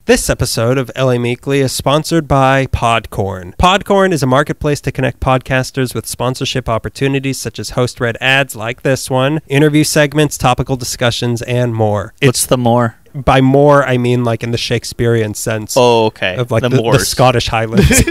This episode of LA Meekly is sponsored by Podcorn. Podcorn is a marketplace to connect podcasters with sponsorship opportunities such as host-read ads like this one, interview segments, topical discussions, and more. What's the more? By more, I mean like in the Shakespearean sense. Oh, okay. Of like the Scottish Highlands.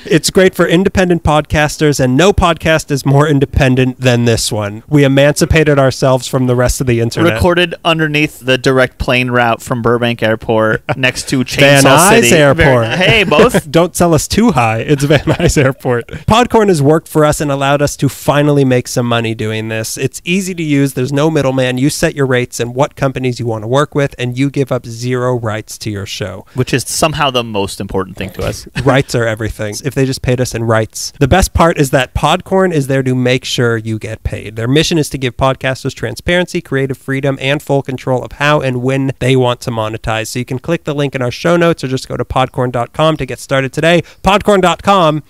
It's great for independent podcasters, and no podcast is more independent than this one. We emancipated ourselves from the rest of the internet. Recorded underneath the direct plane route from Burbank Airport next to Chainsaw Van Nuys City. Airport. Hey, both. Don't sell us too high. It's Van Nuys Airport. Podcorn has worked for us and allowed us to finally make some money doing this. It's easy to use. There's no middleman. You set your rates and what companies you want to work with, and you give up 0 rights to your show. Which is somehow the most important thing to us. Rights are everything. If they just paid us in rights. The best part is that Podcorn is there to make sure you get paid. Their mission is to give podcasters transparency, creative freedom, and full control of how and when they want to monetize. So you can click the link in our show notes or just go to podcorn.com to get started today. Podcorn.com.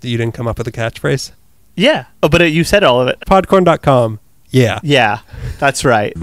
You didn't come up with a catchphrase? Yeah. Oh, but you said all of it. Podcorn.com. Yeah. Yeah, that's right.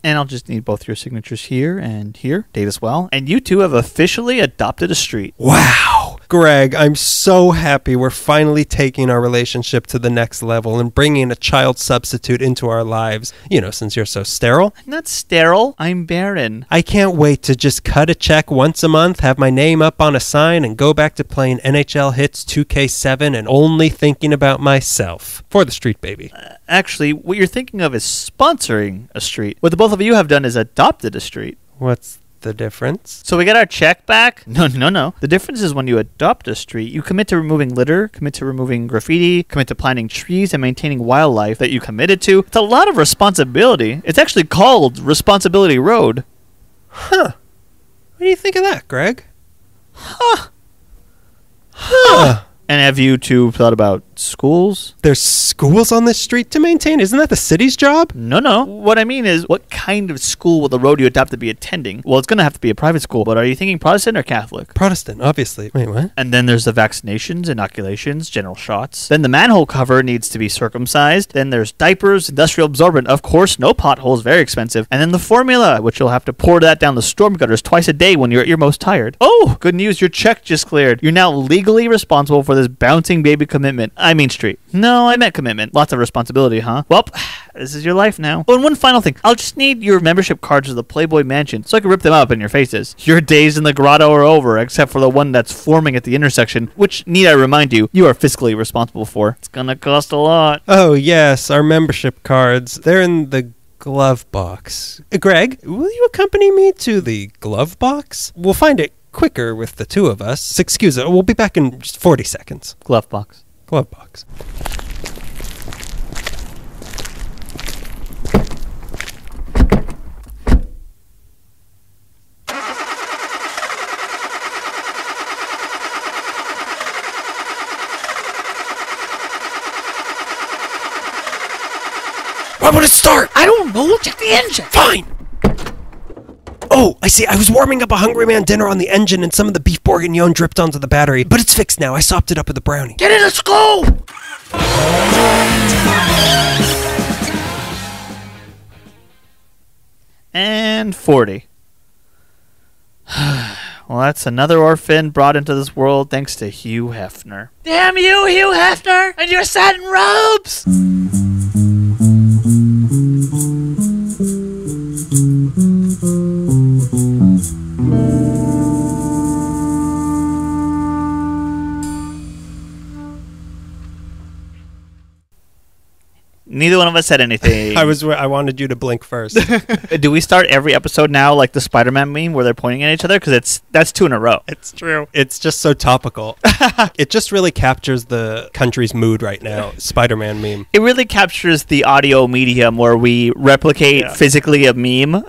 And I'll just need both your signatures here and here. Date as well. And you two have officially adopted a street. Wow. Greg, I'm so happy we're finally taking our relationship to the next level and bringing a child substitute into our lives. You know, since you're so sterile. I'm not sterile. I'm barren. I can't wait to just cut a check once a month, have my name up on a sign, and go back to playing NHL Hits 2K7 and only thinking about myself. For the street, baby. Actually, what you're thinking of is sponsoring a street. What the both of you have done is adopted a street. What's the difference? So we get our check back? No. The difference is when you adopt a street, you commit to removing litter, commit to removing graffiti, commit to planting trees and maintaining wildlife that you committed to. It's a lot of responsibility. It's actually called Responsibility Road. Huh. What do you think of that, Greg? Huh. And have you two thought about schools? There's schools on this street to maintain? Isn't that the city's job? No. What I mean is, what kind of school will the road you adopt to be attending? Well, it's going to have to be a private school, but are you thinking Protestant or Catholic? Protestant, obviously. Wait, what? And then there's the vaccinations, inoculations, general shots. Then the manhole cover needs to be circumcised. Then there's diapers, industrial absorbent. Of course, no potholes, very expensive. And then the formula, which you'll have to pour that down the storm gutters twice a day when you're at your most tired. Oh, good news, your check just cleared. You're now legally responsible for this bouncing baby commitment. I mean street. No, I meant commitment. Lots of responsibility, huh? Well, this is your life now. Oh, and one final thing. I'll just need your membership cards to the Playboy Mansion so I can rip them up in your faces. Your days in the grotto are over, except for the one that's forming at the intersection, which, need I remind you, you are fiscally responsible for. It's gonna cost a lot. Oh, yes, our membership cards. They're in the glove box. Greg, will you accompany me to the glove box? We'll find it quicker with the two of us. Excuse it. We'll be back in just 40 seconds. Glove box. Glove box. Why won't it start? I don't know. Check the engine. Fine. Oh, I see. I was warming up a Hungry Man dinner on the engine and some of the beef bourguignon dripped onto the battery. But it's fixed now. I sopped it up with a brownie. Get in the school! And 40. Well, that's another orphan brought into this world thanks to Hugh Hefner. Damn you, Hugh Hefner, and your satin robes! Neither one of us said anything. I wanted you to blink first. Do we start every episode now like the Spider-Man meme where they're pointing at each other? Because that's 2 in a row. It's true. It's just so topical. It just really captures the country's mood right now. Spider-Man meme. It really captures the audio medium where we replicate physically a meme.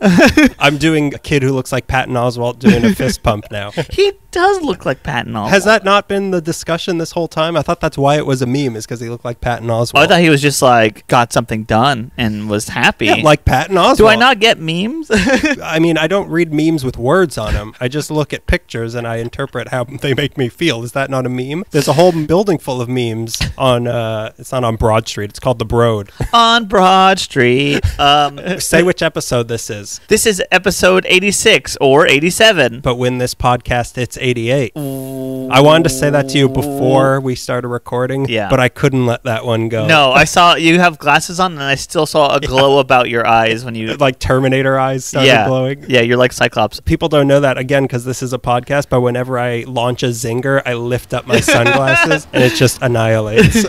I'm doing a kid who looks like Patton Oswalt doing a fist pump now. He does look like Patton Oswalt. Has that not been the discussion this whole time? I thought that's why it was a meme, is because he looked like Patton Oswalt. Oh, I thought he was just like got something done and was happy. Yeah, like Patton Oswalt. Do I not get memes? I mean, I don't read memes with words on them. I just look at pictures and I interpret how they make me feel. Is that not a meme? There's a whole building full of memes on, it's not on Broad Street. It's called The Broad. On Broad Street. Say which episode this is. This is episode 86 or 87. But when this podcast hits 88. I wanted to say that to you before we started recording, but I couldn't let that one go. No, I saw you have glasses on, and I still saw a glow about your eyes when you... Like Terminator eyes started glowing. Yeah, you're like Cyclops. People don't know that, again, because this is a podcast, but whenever I launch a zinger, I lift up my sunglasses, and it just annihilates.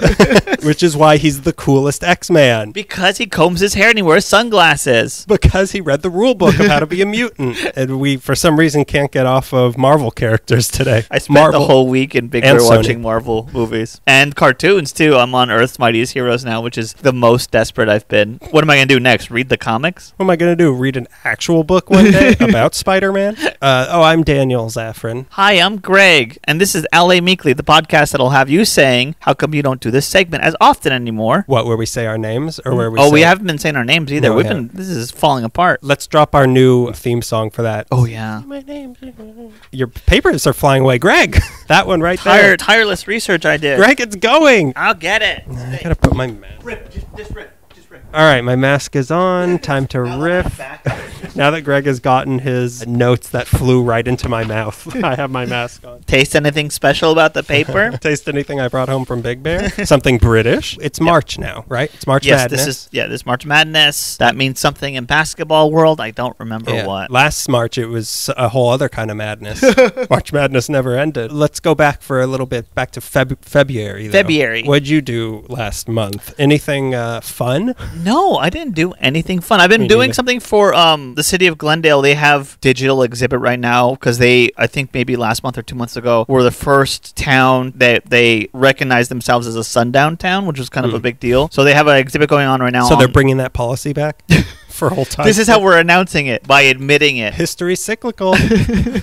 Which is why he's the coolest X-Man. Because he combs his hair and he wears sunglasses. Because he read the rule book of how to be a mutant. And we, for some reason, can't get off of Marvel characters today. I spent the whole week in Big Bear watching Marvel movies. And cartoons, too. I'm on Earth's Mightiest Heroes now, which is the most desperate I've been. What am I going to do next? Read the comics? What am I going to do? Read an actual book one day about Spider-Man? I'm Daniel Zaffron. Hi, I'm Greg. And this is L.A. Meekly, the podcast that'll have you saying, how come you don't do this segment as often anymore? What, where we say our names? Or where we we haven't been saying our names either. This is falling apart. Let's drop our new theme song for that. Oh, yeah. My name. Your papers are flying away. Greg, that one right there. Tireless research I did. Greg, it's going. I'll get it. I gotta put my mask. Just rip. All right, my mask is on. Time to riff. Now that Greg has gotten his notes that flew right into my mouth, I have my mask on. Taste anything special about the paper? Taste anything I brought home from Big Bear? Something British? It's March now, right? It's March Madness. This March Madness. That means something in basketball world. I don't remember what. Last March, it was a whole other kind of madness. March Madness never ended. Let's go back for a little bit, back to February. February. What'd you do last month? Anything fun? No, I didn't do anything fun. I've been doing something for the city of Glendale. They have digital exhibit right now because they, I think maybe last month or 2 months ago, were the first town that they recognized themselves as a sundown town, which was kind of a big deal. So they have an exhibit going on right now. So they're bringing that policy back? For whole time. This is how we're announcing it, by admitting it. History's cyclical.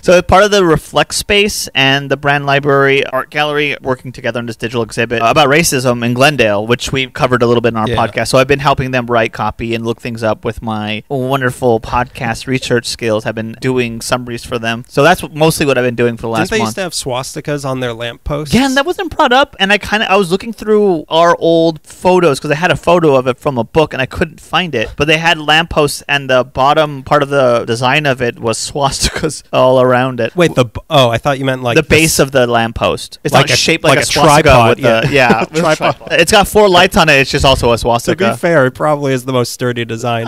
So part of the Reflect Space and the Brand Library Art Gallery working together on this digital exhibit about racism in Glendale, which we covered a little bit in our podcast. So I've been helping them write copy and look things up with my wonderful podcast research skills. I've been doing summaries for them. So that's mostly what I've been doing for the last month. Didn't they used to have swastikas on their lampposts? Yeah, and that wasn't brought up. And I was looking through our old photos because I had a photo of it from a book and I couldn't find it. But they had lampposts and the bottom part of the design of it was swastikas all around it. Wait, I thought you meant like the base of the lamppost. It's like not shaped like a tripod. Tripod. It's got 4 lights on it. It's just also a swastika. To be fair, it probably is the most sturdy design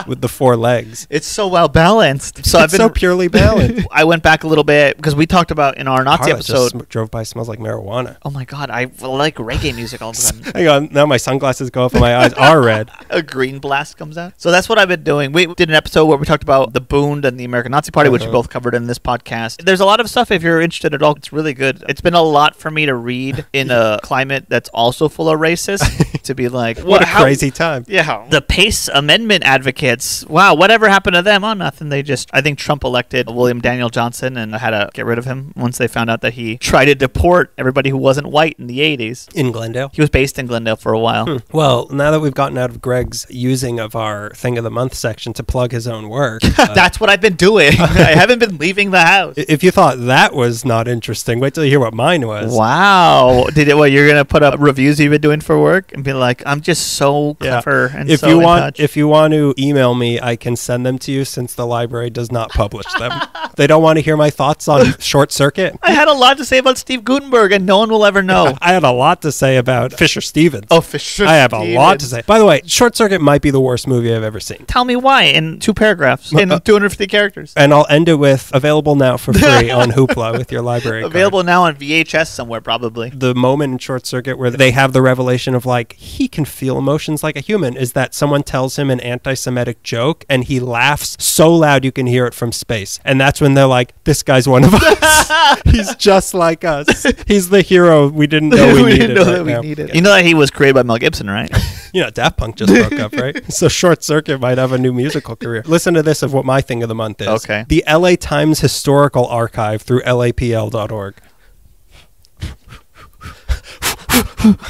with the 4 legs. It's so well balanced. So it's so purely balanced. I went back a little bit because we talked about in our Nazi episode. Just drove by, smells like marijuana. Oh my god, I like reggae music all the time. Hang on, now my sunglasses go off and my eyes are red. A green blast comes out. So that's what I've been doing. We did an episode where we talked about the Bund and the American Nazi Party, which we both covered in this podcast. There's a lot of stuff if you're interested at all. It's really good. It's been a lot for me to read in a climate that's also full of racists to be like, what a crazy time. Yeah. The Pace Amendment advocates, wow, whatever happened to them? Oh, nothing. I think Trump elected William Daniel Johnson and had to get rid of him once they found out that he tried to deport everybody who wasn't white in the 80s. In Glendale? He was based in Glendale for a while. Well, now that we've gotten out of Greg's using of our Thing of the Month section to plug his own work. That's what I've been doing. I haven't been leaving the house. If you thought that was not interesting, wait till you hear what mine was. Wow. You're going to put up reviews you've been doing for work and be like, I'm just so clever and if so you in want, touch. If you want to email me, I can send them to you since the library does not publish them. They don't want to hear my thoughts on Short Circuit. I had a lot to say about Steve Gutenberg and no one will ever know. I had a lot to say about Fisher Stevens. Oh, Fisher I have a lot to say. By the way, Short Circuit might be the worst movie I've ever seen. Tell me why in 2 paragraphs in 250 characters. And I'll end it with available now for free on Hoopla with your library Available card. Now on VHS somewhere probably. The moment in Short Circuit where they have the revelation of like, he can feel emotions like a human is that someone tells him an anti-Semitic joke and he laughs so loud you can hear it from space. And that's when they're like, this guy's one of us. He's just like us. He's the hero we didn't know we needed. You know that he was created by Mel Gibson, right? Daft Punk just broke up, right? So Short Circuit might have a new musical career. Listen to this of what my thing of the month is. Okay. The LA Times Historical Archive through lapl.org.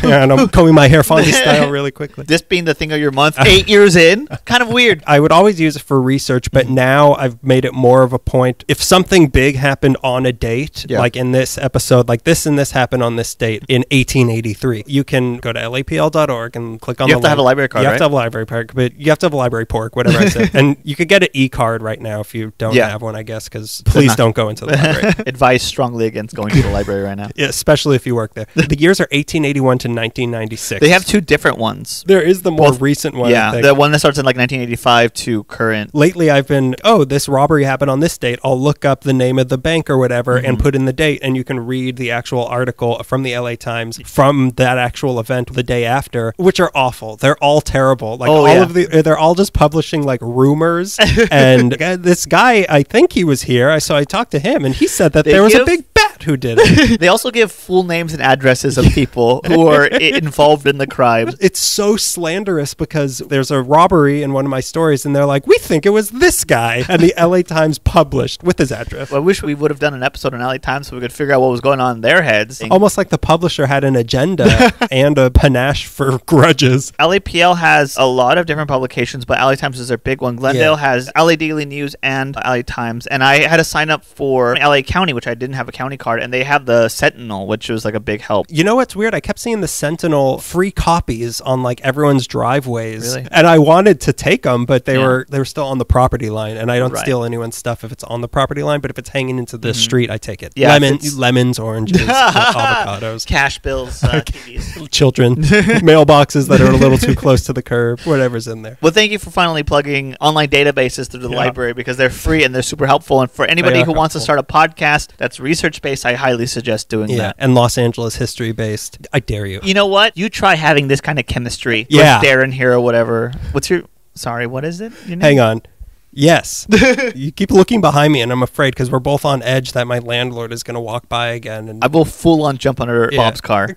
And I'm combing my hair Fonzie style really quickly. This being the thing of your month, 8 years in, kind of weird. I would always use it for research, but now I've made it more of a point. If something big happened on a date, like in this episode, like this and this happened on this date in 1883, you can go to lapl.org and click on You have to have a library card, You have to have a library card, but you have to have a library pork, whatever I said. And you could get an e-card right now if you don't have one, I guess, because please don't go into the library. Advise strongly against going to the library right now. Yeah, especially if you work there. The years are 1881 to 1996. They have two different ones. There is the more recent one. Yeah, the one that starts in like 1985 to current. Lately, I've been, this robbery happened on this date. I'll look up the name of the bank or whatever and put in the date, and you can read the actual article from the LA Times from that actual event the day after, which are awful. They're all terrible. Like they're all just publishing like rumors. And this guy, I think he was here. I talked to him, and he said that there was a big bat who did it. They also give full names and addresses of people who are involved in the crimes. It's so slanderous because there's a robbery in one of my stories, and they're like, we think it was this guy. And the LA Times published with his address. Well, I wish we would have done an episode on LA Times so we could figure out what was going on in their heads. Almost like the publisher had an agenda and a panache for grudges. LAPL has a lot of different publications, but LA Times is their big one. Glendale has LA Daily News and LA Times. And I had to sign up for LA County, which I didn't have a county card, and they have the Sentinel, which was like a big help. You know what's weird? I kept seeing the Sentinel free copies on like everyone's driveways. Really? And I wanted to take them, but they were still on the property line, and I don't Right. steal anyone's stuff if it's on the property line, but if it's hanging into the street, I take it. Yeah, Lemons, oranges, avocados. Cash bills, TVs. Children, mailboxes that are a little too close to the curb, whatever's in there. Well, thank you for finally plugging online databases through the library, because they're free and they're super helpful. And for anybody who wants to start a podcast that's research-based, I highly suggest doing that. And Los Angeles history-based. I dare you. You know what? You try having this kind of chemistry with Darren here or whatever. Sorry, what is it? Your name? Hang on. Yes. You keep looking behind me, and I'm afraid because we're both on edge that my landlord is going to walk by again. And I will full on jump under Bob's car.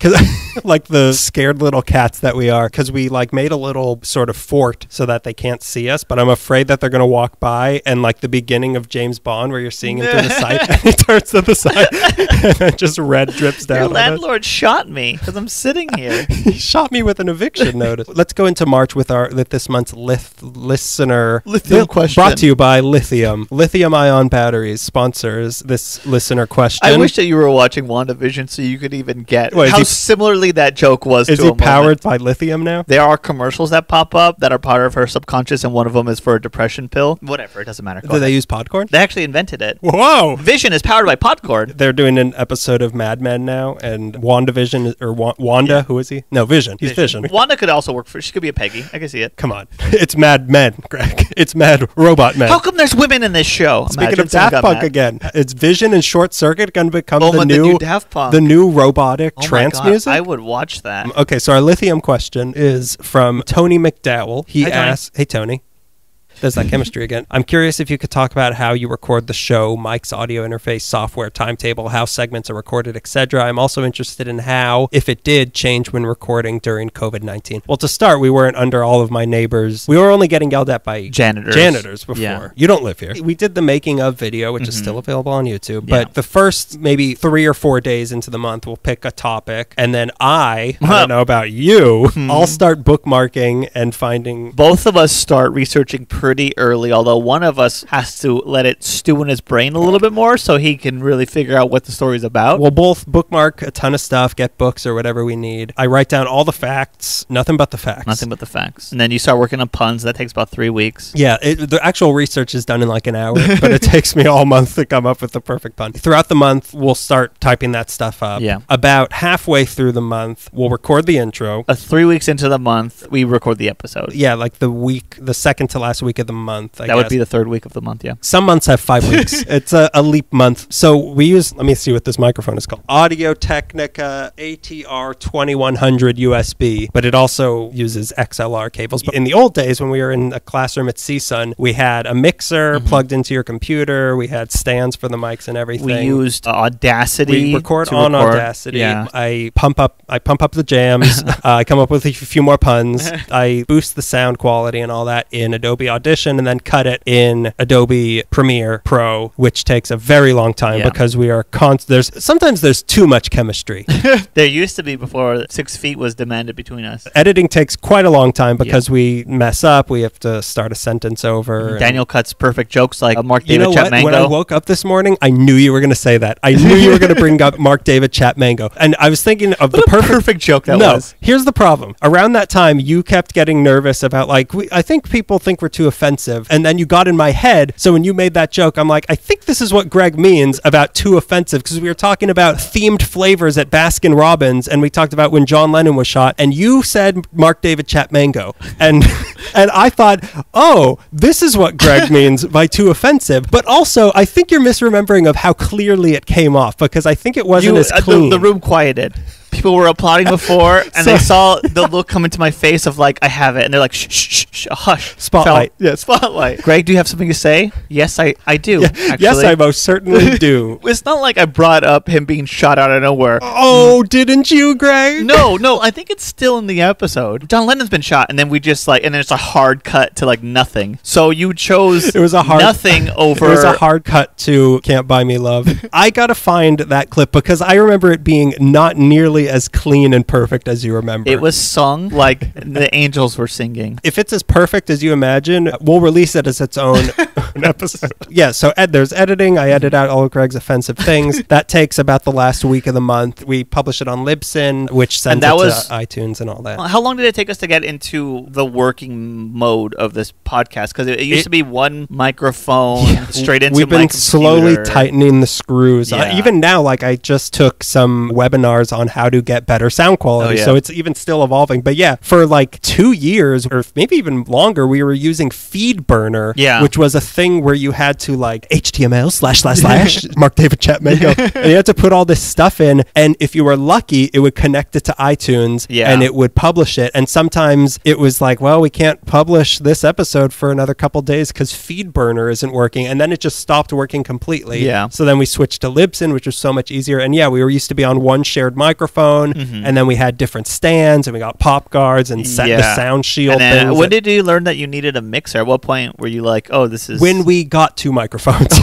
Like the scared little cats that we are, because we like made a little sort of fort so that they can't see us, but I'm afraid that they're going to walk by, and like the beginning of James Bond where you're seeing him through the sight, and he turns to the side and then just red drips down. Your landlord shot me because I'm sitting here. He shot me with an eviction notice. Let's go into March with this month's listener Lithium question. Brought to you by Lithium. Lithium-ion batteries sponsors this listener question. I wish that you were watching WandaVision so you could even get Wait, how similarly that joke was to a Is he powered by lithium now? There are commercials that pop up that are part of her subconscious, and one of them is for a depression pill. Whatever, it doesn't matter. Do they use Podcorn? They actually invented it. Whoa! Vision is powered by Podcorn. They're doing an episode of Mad Men now, and WandaVision, or Wanda, who is he? No, Vision. He's Vision. Wanda could also work she could be a Peggy. I can see it. Come on. It's Mad Men, Greg. It's Mad Robot Men. How come there's women in this show? Speaking of Daft Punk again, it's Vision and Short Circuit going to become the new Daft Punk. The new robotic trance music? I would watch that. Okay, so our lithium question is from Tony McDowell. He asks, hey Tony. There's that chemistry again. I'm curious if you could talk about how you record the show, Mike's audio interface, software, timetable, how segments are recorded, etc. I'm also interested in how, if it did, change when recording during COVID-19. Well, to start, we weren't under all of my neighbors. We were only getting yelled at by janitors before. Yeah. You don't live here. We did the making of video, which is still available on YouTube. Yeah. But the first maybe 3 or 4 days into the month, we'll pick a topic. And then I don't know about you, I'll start bookmarking and finding. Both of us start researching pretty early, although one of us has to let it stew in his brain a little bit more so he can really figure out what the story's about. We'll both bookmark a ton of stuff, get books or whatever we need. I write down all the facts, nothing but the facts. Nothing but the facts. And then you start working on puns. That takes about 3 weeks. Yeah, the actual research is done in like an hour, but it takes me all month to come up with the perfect pun. Throughout the month, we'll start typing that stuff up. Yeah. About halfway through the month, we'll record the intro. 3 weeks into the month, we record the episode. Yeah, like the second to last week of the month, I That guess. would be the third week of the month, yeah. Some months have 5 weeks. It's a leap month. So we use, let me see what this microphone is called. Audio-Technica ATR 2100 USB, but it also uses XLR cables. But in the old days, when we were in a classroom at CSUN, we had a mixer plugged into your computer. We had stands for the mics and everything. We used Audacity. We record on Audacity. Yeah. I pump up the jams. I come up with a few more puns. I boost the sound quality and all that in Adobe Audition, and then cut it in Adobe Premiere Pro, which takes a very long time because we are sometimes there's too much chemistry. There used to be before 6 feet was demanded between us. Editing takes quite a long time because we mess up. We have to start a sentence over. Daniel cuts perfect jokes like Mark David Chat Mango. When I woke up this morning, I knew you were going to say that. I knew you were going to bring up Mark David Chat Mango. And I was thinking of the perfect joke that was. Here's the problem. Around that time, you kept getting nervous about, like, I think people think we're too offensive. And then you got in my head. So when you made that joke, I'm like, I think this is what Greg means about too offensive, because we were talking about themed flavors at Baskin Robbins, and we talked about when John Lennon was shot, and you said Mark David Chat Mango. And I thought, oh, this is what Greg means by too offensive. But also, I think you're misremembering of how clearly it came off, because I think it wasn't as clean. The room quieted. People were applauding before, and they saw the look come into my face of like, I have it. And they're like, shh, shh, shh, hush. Spotlight. Yeah, spotlight. Greg, do you have something to say? Yes, I do, actually. Yes, I most certainly do. It's not like I brought up him being shot out of nowhere. Oh, didn't you, Greg? No, I think it's still in the episode. John Lennon's been shot, and then we just and then it's a hard cut to like nothing. So you chose nothing over. It was a hard cut to Can't Buy Me Love. I gotta find that clip because I remember it being not nearly as clean and perfect as you remember. It was sung like the angels were singing. If it's as perfect as you imagine, we'll release it as its own episode. Yeah, so there's editing. I edit out all of Greg's offensive things. That takes about the last week of the month. We publish it on Libsyn, which sends it to iTunes and all that. How long did it take us to get into the working mode of this podcast? Because it used to be one microphone straight into my computer. We've been slowly tightening the screws. Yeah. Even now, like I just took some webinars on how to get better sound quality, so it's even still evolving. But yeah, for like 2 years or maybe even longer, we were using FeedBurner, which was a thing where you had to like HTML / Mark David Chat Mango, and you had to put all this stuff in, and if you were lucky, it would connect it to iTunes and it would publish it. And sometimes it was like, well, we can't publish this episode for another couple days because FeedBurner isn't working, and then it just stopped working completely. So then we switched to Libsyn, which was so much easier. And we were used to be on one shared microphone, and then we had different stands, and we got pop guards and set the sound shield things. When did you learn that you needed a mixer? At what point were you like, oh, this is... When we got 2 microphones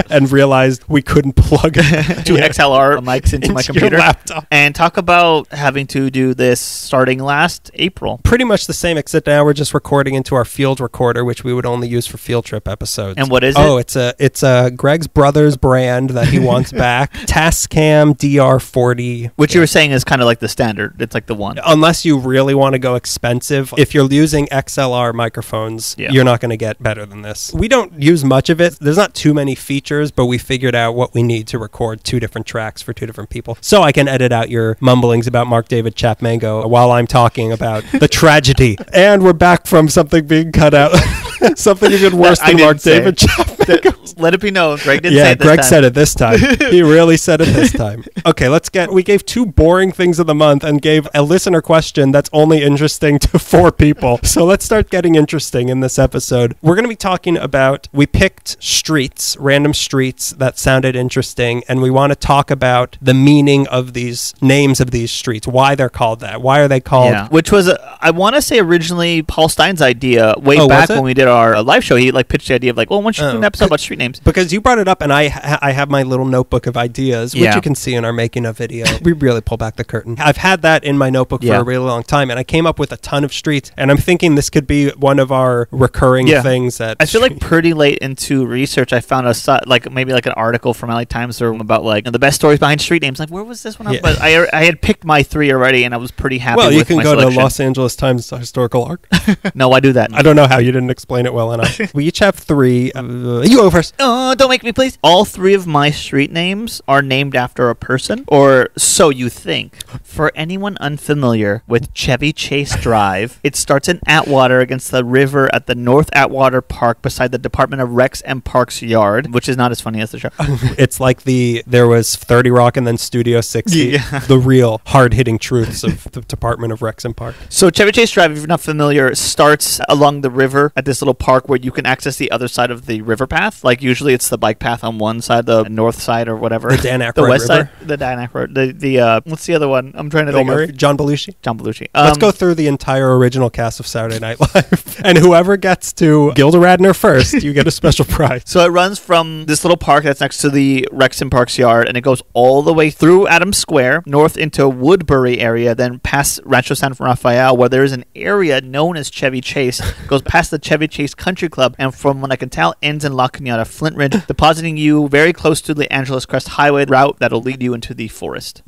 and realized we couldn't plug 2 XLR mics into my computer. Laptop. And talk about having to do this starting last April. Pretty much the same, except now we're just recording into our field recorder, which we would only use for field trip episodes. And what is it? Oh, it's a Greg's Brothers brand that he wants back. Tascam DR40. Which you were saying is kind of like the standard. It's like the one. Unless you really want to go expensive. If you're using XLR microphones, you're not going to get better than this. We don't use much of it. There's not too many features, but we figured out what we need to record 2 different tracks for 2 different people. So I can edit out your mumblings about Mark David Chat Mango while I'm talking about the tragedy. And we're back from something being cut out. Something even worse than Mark David Chat Mango. Let it be known. Greg didn't say it this Greg time. said it this time. He really said it this time. Okay, we gave 2 boring things of the month and gave a listener question that's only interesting to 4 people. So let's start getting interesting in this episode. We're going to be talking about, we picked streets, random streets that sounded interesting, and we want to talk about the meaning of these names of these streets, why they're called that. Why are they called? Yeah. Which was, I want to say originally Paul Stein's idea way back when we did our live show. He pitched the idea of well, why don't you do an episode about street names? Because you brought it up, and I have my little notebook of ideas, which you can see in our making of video. We really pull back the curtain. I've had that in my notebook for a really long time, and I came up with a ton of streets, and I'm thinking this could be one of our recurring things. That I feel like pretty late into research, I found maybe an article from LA Times or about the best stories behind street names. Where was this one? But I had picked my 3 already, and I was pretty happy with my selection. Well, you can go to Los Angeles Times Historical Arc. No, I do that. I don't know how you didn't explain explain it well enough. We each have 3. You go first. Oh, don't make me, please. All 3 of my street names are named after a person, or so you think. For anyone unfamiliar with Chevy Chase Drive, it starts in Atwater against the river at the North Atwater Park beside the Department of Recs and Parks Yard, which is not as funny as the show. It's like there was 30 Rock and then Studio 60, Yeah. the real hard-hitting truths of the Department of Recs and Park. So Chevy Chase Drive, if you're not familiar, starts along the river at this little park where you can access the other side of the river path. Like usually it's the bike path on one side, the north side or whatever. The Dan Aykroyd the west River. side, the Dan Aykroyd. The what's the other one? I'm trying to Bill think Murray, of. John Belushi. John Belushi. Let's go through the entire original cast of Saturday Night Live. And whoever gets to Gilda Radner first, you get a special prize. So it runs from this little park that's next to the Rex and Parks Yard, and it goes all the way through Adams Square, north into Woodbury area, then past Rancho San Rafael, where there is an area known as Chevy Chase, goes past the Chevy Chase Country Club, and from what I can tell, ends in La Cañada, Flint Ridge, depositing you very close to the Angeles Crest Highway route that'll lead you into the forest.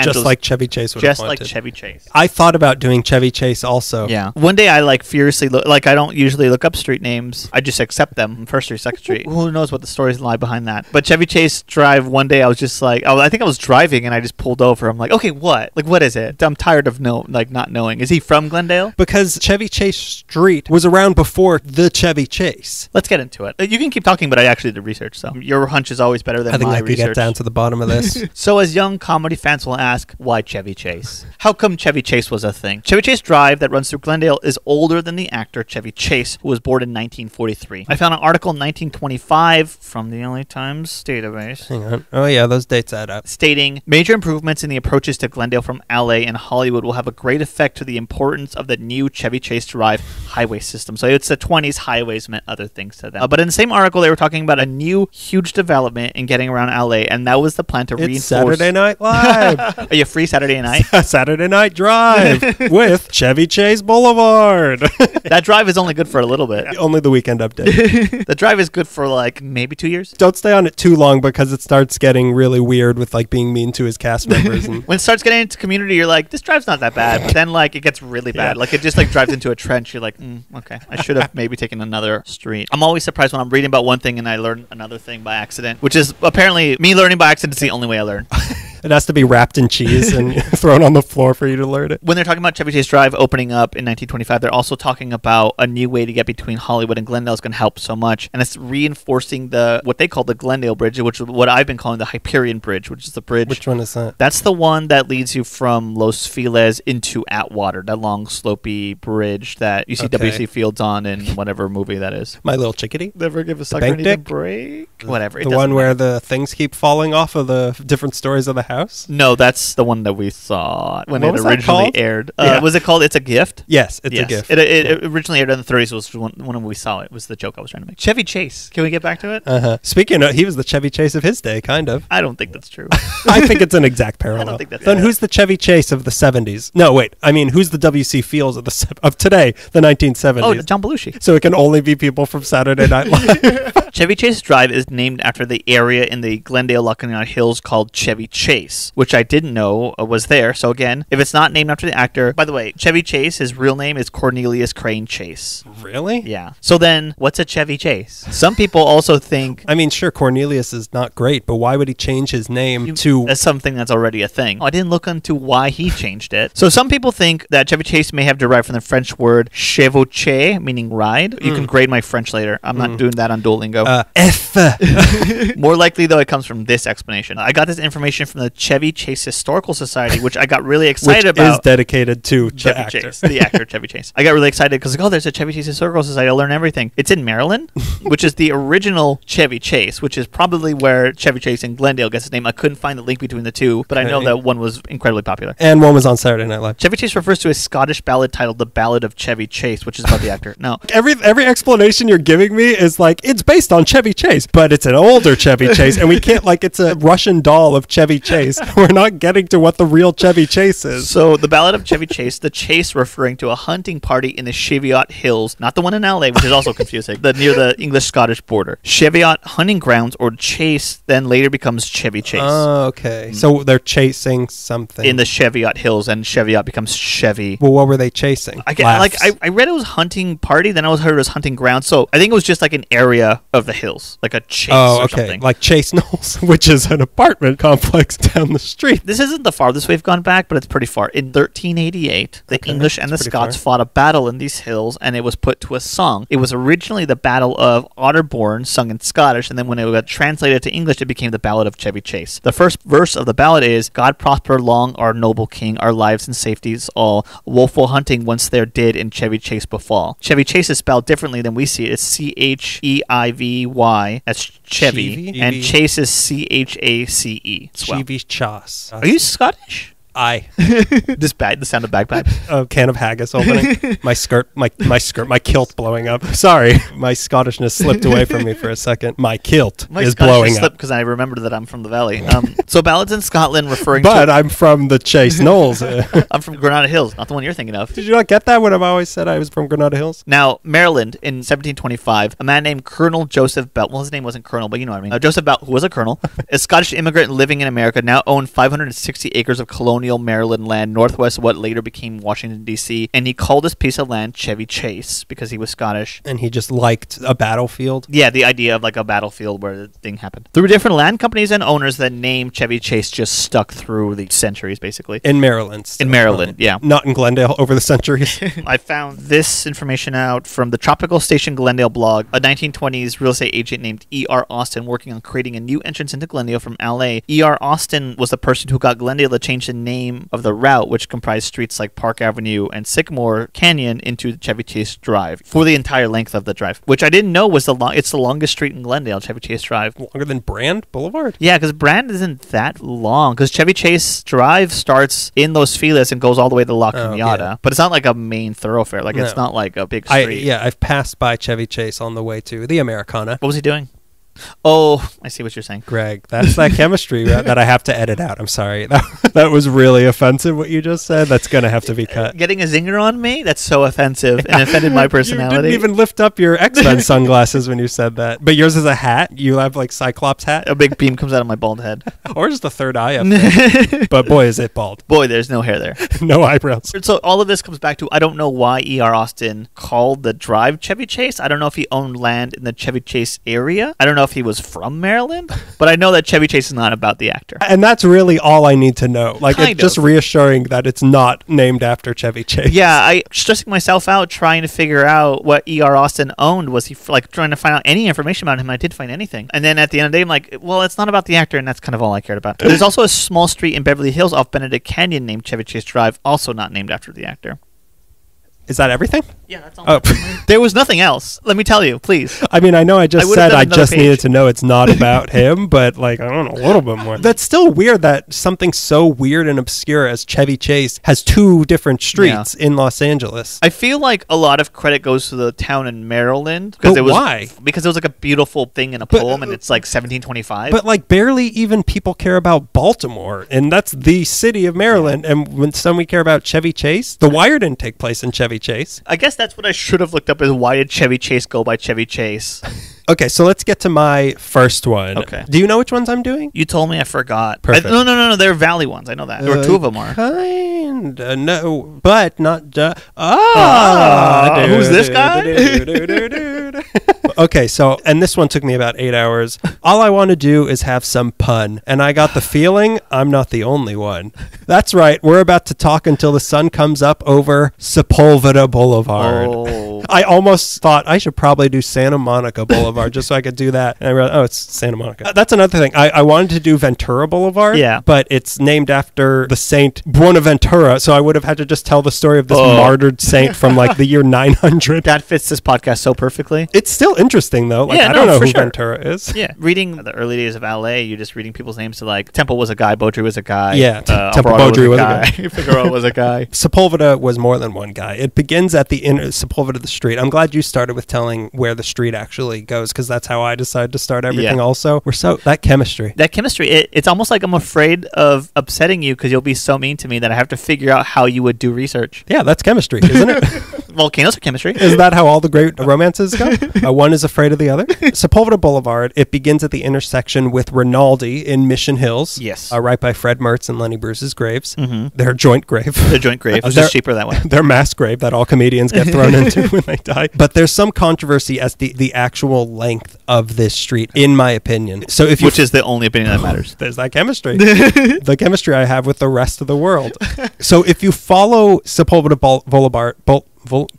Just like Chevy Chase would have Just like wanted. Chevy Chase. I thought about doing Chevy Chase also. Yeah. One day I furiously look, I don't usually look up street names. I just accept them. First Street, Second Street. Who knows what the stories lie behind that? But Chevy Chase Drive, one day I was just like, I think I was driving and I just pulled over. I'm like, okay, what? Like, what is it? I'm tired of not knowing. Is he from Glendale? Because Chevy Chase Street was around before the Chevy Chase. Let's get into it. You can keep talking, but I actually did research, so your hunch is always better than I think my I could research. get down to the bottom of this. So as young comedy fans will ask, why Chevy Chase? How come Chevy Chase was a thing? Chevy Chase Drive that runs through Glendale is older than the actor Chevy Chase, who was born in 1943. I found an article in 1925 from the LA Times database Hang on. Oh, yeah, those dates add up. stating major improvements in the approaches to Glendale from LA and Hollywood will have a great effect to the importance of the new Chevy Chase Drive highway system. So it's the 20s, highways meant other things to them. But in the same article, they were talking about a new huge development in getting around LA, and that was the plan to It's reinforce. Saturday Night Live. Are you free Saturday night? Saturday Night Drive with Chevy Chase Boulevard. That drive is only good for a little bit. Only the weekend update. The drive is good for maybe 2 years. Don't stay on it too long because it starts getting really weird with being mean to his cast members. And When it starts getting into Community, you're like, this drive's not that bad. But then it gets really bad. Yeah. It just drives into a trench. You're like, okay, I should have maybe taken another street. I'm always surprised when I'm reading about one thing and I learn another thing by accident, which is apparently me learning by accident is the only way I learn. it has to be wrapped in cheese and thrown on the floor for you to learn it. When they're talking about Chevy Chase Drive opening up in 1925, they're also talking about a new way to get between Hollywood and Glendale is going to help so much. And it's reinforcing what they call the Glendale Bridge, which is what I've been calling the Hyperion Bridge, which is the bridge. Which one is that? That's the one that leads you from Los Feliz into Atwater, that long, slopey bridge that you see Okay. W.C. Fields on in whatever movie that is. My Little Chickadee? Never give a sucker bank any dick? break. Whatever. The one where the things keep falling off of the different stories of the house? No, that's the one that we saw when What it was that originally called? aired. Yeah. Was it called It's a Gift? Yes, it's Yes. a gift. It originally aired in the 30s. Was when we saw it. Was the joke I was trying to make. Chevy Chase. Can we get back to it? Uh-huh. Speaking of, he was the Chevy Chase of his day, kind of. I don't think that's true. I think it's an exact parallel. think that's Then it. who's the Chevy Chase of the 70s? No, wait. I mean, who's the W.C. Fields of today, the 1970s? Oh, John Belushi. So it can only be people from Saturday Night Live. Chevy Chase Drive is named after the area in the Glendale La Cañada Hills called Chevy Chase, which I didn't know was there. So again, if it's not named after the actor, by the way, Chevy Chase, his real name is Cornelius Crane Chase. Really? Yeah. So then, what's a Chevy Chase? Some people also think I mean, sure, Cornelius is not great, but why would he change his name to... that's something that's already a thing. I didn't look into why he changed it. So some people think that Chevy Chase may have derived from the French word chevaucher, meaning ride. You can grade my French later. I'm not doing that on Duolingo. F. More likely, though, it comes from this explanation. I got this information from the Chevy Chase Historical Society, which I got really excited Which about. is dedicated to the Chevy actor. Chase, the actor Chevy Chase. I got really excited because there's a Chevy Chase Historical Society. I'll learn everything. It's in Maryland, which is the original Chevy Chase, which is probably where Chevy Chase in Glendale gets its name. I couldn't find the link between the two, but I know Okay. that one was incredibly popular. And one was on Saturday Night Live. Chevy Chase refers to a Scottish ballad titled "The Ballad of Chevy Chase," which is about the actor. No, Every explanation you're giving me is it's based on Chevy Chase, but it's an older Chevy Chase, and we can't it's a Russian doll of Chevy Chase. Chase. We're not getting to what the real Chevy Chase is. So the Ballad of Chevy Chase, the chase referring to a hunting party in the Cheviot Hills, not the one in LA, which is also confusing, near the English-Scottish border. Cheviot hunting grounds or chase then later becomes Chevy Chase. Oh, okay. So they're chasing something. In the Cheviot Hills, and Cheviot becomes Chevy. Well, what were they chasing? I read it was hunting party, then I heard it was hunting ground. So I think it was just like an area of the hills, like a chase or something. Like Chase Knolls, which is an apartment complex down the street. This isn't the farthest we've gone back, but it's pretty far. In 1388, the English and the Scots fought a battle in these hills, and it was put to a song. It was originally the Battle of Otterbourne, sung in Scottish, and then when it got translated to English, it became the Ballad of Chevy Chase. The first verse of the ballad is, God prosper long our noble king, our lives and safeties all. Woeful hunting once there did in Chevy Chase befall. Chevy Chase is spelled differently than we see it. It's Cheivy. That's Chevy. And Chase is Chace. Chevy Chase. Are you Scottish? Aye. The sound of bagpipe. A can of haggis opening. My kilt blowing up. Sorry, my Scottishness slipped away from me for a second. My kilt is blowing up because I remembered that I'm from the valley. So ballads in Scotland referring But I'm from the Chase Knolls. I'm from Granada Hills, not the one you're thinking of. Did you not get that when I've always said I was from Granada Hills? Now, Maryland, in 1725, a man named Colonel Joseph Belt, well, his name wasn't Colonel, but you know what I mean. Joseph Belt, who was a colonel, a Scottish immigrant living in America, now owned 560 acres of colonial Maryland land northwest of what later became Washington, D.C., and he called this piece of land Chevy Chase because he was Scottish. And he just liked a battlefield? Yeah, the idea of like a battlefield where the thing happened. Through different land companies and owners, the name Chevy Chase just stuck through the centuries, basically. In Maryland. In Maryland, yeah. Not in Glendale over the centuries. I found this information out from the Tropical Station Glendale blog. A 1920s real estate agent named E.R. Austin working on creating a new entrance into Glendale from L.A. E.R. Austin was the person who got Glendale to change the name of the route, which comprised streets like Park Avenue and Sycamore Canyon, into Chevy Chase Drive for the entire length of the drive, which I didn't know was it's the longest street in Glendale, Chevy Chase Drive. Longer than Brand Boulevard? Yeah, because Brand isn't that long, because Chevy Chase Drive starts in Los Feliz and goes all the way to La Cañada, but it's not like a main thoroughfare. Like, it's not like a big street. I've passed by Chevy Chase on the way to the Americana. What was he doing? Oh, I see what you're saying. Greg, that's that chemistry that I have to edit out. I'm sorry. That was really offensive what you just said. That's going to have to be cut. Getting a zinger on me? That's so offensive and offended my personality. You didn't even lift up your X-Men sunglasses when you said that. But yours is a hat? You have like Cyclops hat? A big beam comes out of my bald head. Or just the third eye up there. But boy, is it bald. Boy, there's no hair there. No eyebrows. So all of this comes back to, I don't know why E.R. Austin called the drive Chevy Chase. I don't know if he owned land in the Chevy Chase area. I don't know if he was from Maryland, but I know that Chevy Chase is not about the actor. And that's really all I need to know. Like, it's just reassuring that it's not named after Chevy Chase. Yeah, I stressing myself out trying to figure out what E.R. Austin owned. Was he like trying to find out any information about him? I did find anything. And then at the end of the day, I'm like, well, it's not about the actor, and that's kind of all I cared about. There's also a small street in Beverly Hills off Benedict Canyon named Chevy Chase Drive, also not named after the actor. Is that everything? Yeah, that's all. Oh. There was nothing else. Let me tell you, please. I mean, I know I just said I just needed to know it's not about him, but like, I don't know, a little bit more. That's still weird that something so weird and obscure as Chevy Chase has two different streets in Los Angeles. I feel like a lot of credit goes to the town in Maryland. But why? Because it was like a beautiful thing in a poem, and it's like 1725. But like, barely even people care about Baltimore, and that's the city of Maryland. And when we care about Chevy Chase, The Wire didn't take place in Chevy Chase. I guess that's what I should have looked up, is why did Chevy Chase go by Chevy Chase? Okay, so let's get to my first one. Okay. Do you know which ones I'm doing? You told me, I forgot. Perfect. No, they're Valley ones. I know that. Or two of them are. Kinda, no, but not. Who's this guy? Okay, so, and this one took me about 8 hours. All I want to do is have some pun, and I got the feeling I'm not the only one. That's right, we're about to talk until the sun comes up over Sepulveda Boulevard. Oh. I almost thought I should probably do Santa Monica Boulevard just so I could do that. And I realized, it's Santa Monica. That's another thing. I wanted to do Ventura Boulevard, but it's named after the saint Buenaventura, so I would have had to just tell the story of this martyred saint from like the year 900. That fits this podcast so perfectly. It's still interesting, though. Like, I don't know who Ventura is. Yeah, reading the early days of LA, you're just reading people's names to like, Temple was a guy, Beaudry was a guy. Yeah, Temple Beaudry was a guy. Figueroa was a guy. Sepulveda was more than one guy. It begins at the Sepulveda, the street. I'm glad you started with telling where the street actually goes, because that's how I decided to start everything also. That chemistry. That chemistry, it's almost like I'm afraid of upsetting you because you'll be so mean to me that I have to figure out how you would do research. Yeah, that's chemistry, isn't it? Volcanoes are chemistry. Isn't that how all the great romances go? One is afraid of the other. Sepulveda Boulevard, it begins at the intersection with Rinaldi in Mission Hills. Yes. Right by Fred Mertz and Lenny Bruce's graves. Mm-hmm. Their joint grave. Their joint grave. It's just cheaper that way. Their mass grave that all comedians get thrown into when they die. But there's some controversy as the actual length of this street, in my opinion. So if you Which is the only opinion that matters. There's that chemistry. The chemistry I have with the rest of the world. So if you follow Sepulveda Boulevard...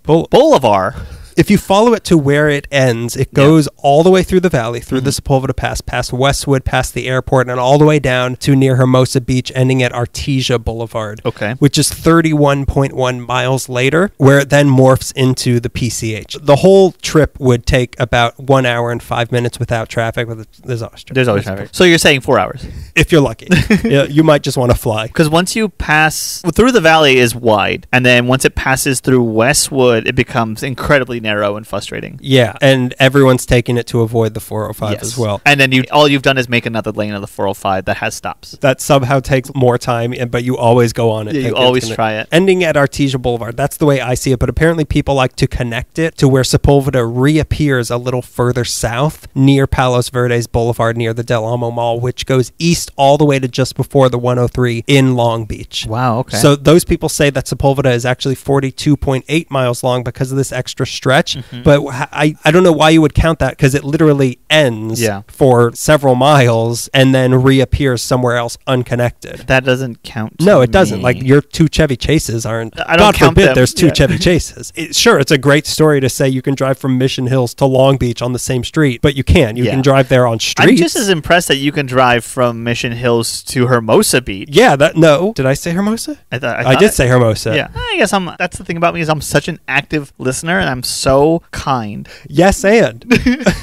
Boulevard. If you follow it to where it ends, it goes all the way through the valley, through the Sepulveda Pass, past Westwood, past the airport, and all the way down to near Hermosa Beach, ending at Artesia Boulevard, which is 31.1 miles later, where it then morphs into the PCH. The whole trip would take about 1 hour and 5 minutes without traffic. There's always traffic. There's always traffic. So you're saying 4 hours? If you're lucky. You might just want to fly. Because once you pass... through the valley is wide, and then once it passes through Westwood, it becomes incredibly narrow and frustrating. Yeah, and everyone's taking it to avoid the 405 as well. And then all you've done is make another lane of the 405 that has stops. That somehow takes more time, but you always go on it. Yeah, you always try it. Ending at Artesia Boulevard, that's the way I see it, but apparently people like to connect it to where Sepulveda reappears a little further south near Palos Verdes Boulevard near the Del Amo Mall, which goes east all the way to just before the 103 in Long Beach. Wow, okay. So those people say that Sepulveda is actually 42.8 miles long because of this extra stretch. Mm-hmm. But I don't know why you would count that, because it literally ends for several miles and then reappears somewhere else unconnected. That doesn't count. No, it doesn't. Like, your two Chevy Chases aren't. I don't God count forbid them. There's two Chevy Chases. Sure, it's a great story to say you can drive from Mission Hills to Long Beach on the same street, but you can. You can drive there on streets. I'm just as impressed that you can drive from Mission Hills to Hermosa Beach. Yeah, no. Did I say Hermosa? I did say Hermosa. Yeah. I guess that's the thing about me, is I'm such an active listener and I'm so kind. Yes, and.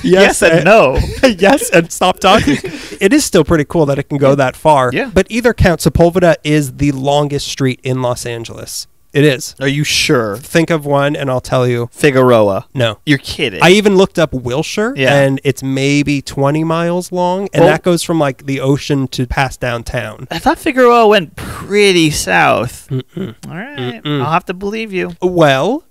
Yes and no. Yes, and stop talking. It is still pretty cool that it can go that far. Yeah. But either count, Sepulveda is the longest street in Los Angeles. It is. Are you sure? Think of one and I'll tell you. Figueroa. No. You're kidding. I even looked up Wilshire, and it's maybe 20 miles long, and that goes from like the ocean to past downtown. I thought Figueroa went pretty south. Mm-mm. All right. I'll have to believe you. Well,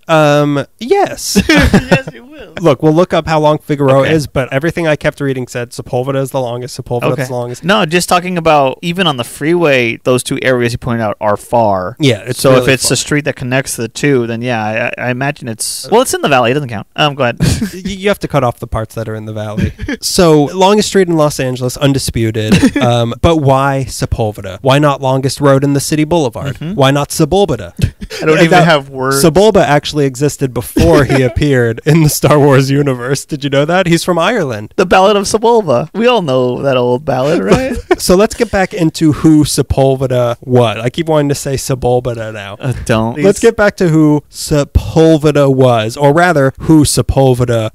yes. Yes, you will. Look, we'll look up how long Figueroa is, but everything I kept reading said Sepulveda is the longest, Sepulveda is the longest. No, just talking about even on the freeway, those two areas you pointed out are far. Yeah, it's so really if it's far. a street that connects the two, then I imagine it's... Well, it's in the valley. It doesn't count. Go ahead. You have to cut off the parts that are in the valley. So, longest street in Los Angeles, undisputed. But why Sepulveda? Why not longest road in the city boulevard? Mm-hmm. Why not Sebulbeda? I don't even have words. Sebulba actually existed before he appeared in the Star Wars universe. Did you know that? He's from Ireland. The Ballad of Sepulveda. We all know that old ballad, right? So let's get back into who Sepulveda was. I keep wanting to say Sebulbeda now. Don't. Let's get back to who Sepulveda was, or rather, who Sepulveda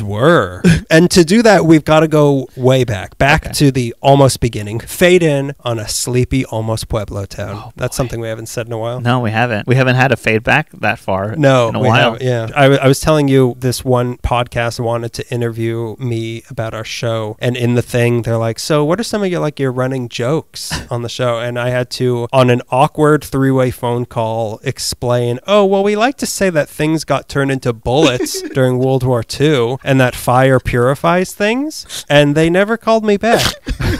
were. And to do that, we've got to go way back to the almost beginning. Fade in on a sleepy, almost Pueblo town. Oh, that's something we haven't said in a while. No, we haven't. We haven't had a fade back that far in a while. Yeah. I was telling you this one podcast wanted to interview me about our show, and in the thing, they're like, so what are some of your running jokes on the show? And I had to, on an awkward three-way phone call, explain, we like to say that things got turned into bullets during World War II, and that fire purifies things, and they never called me back.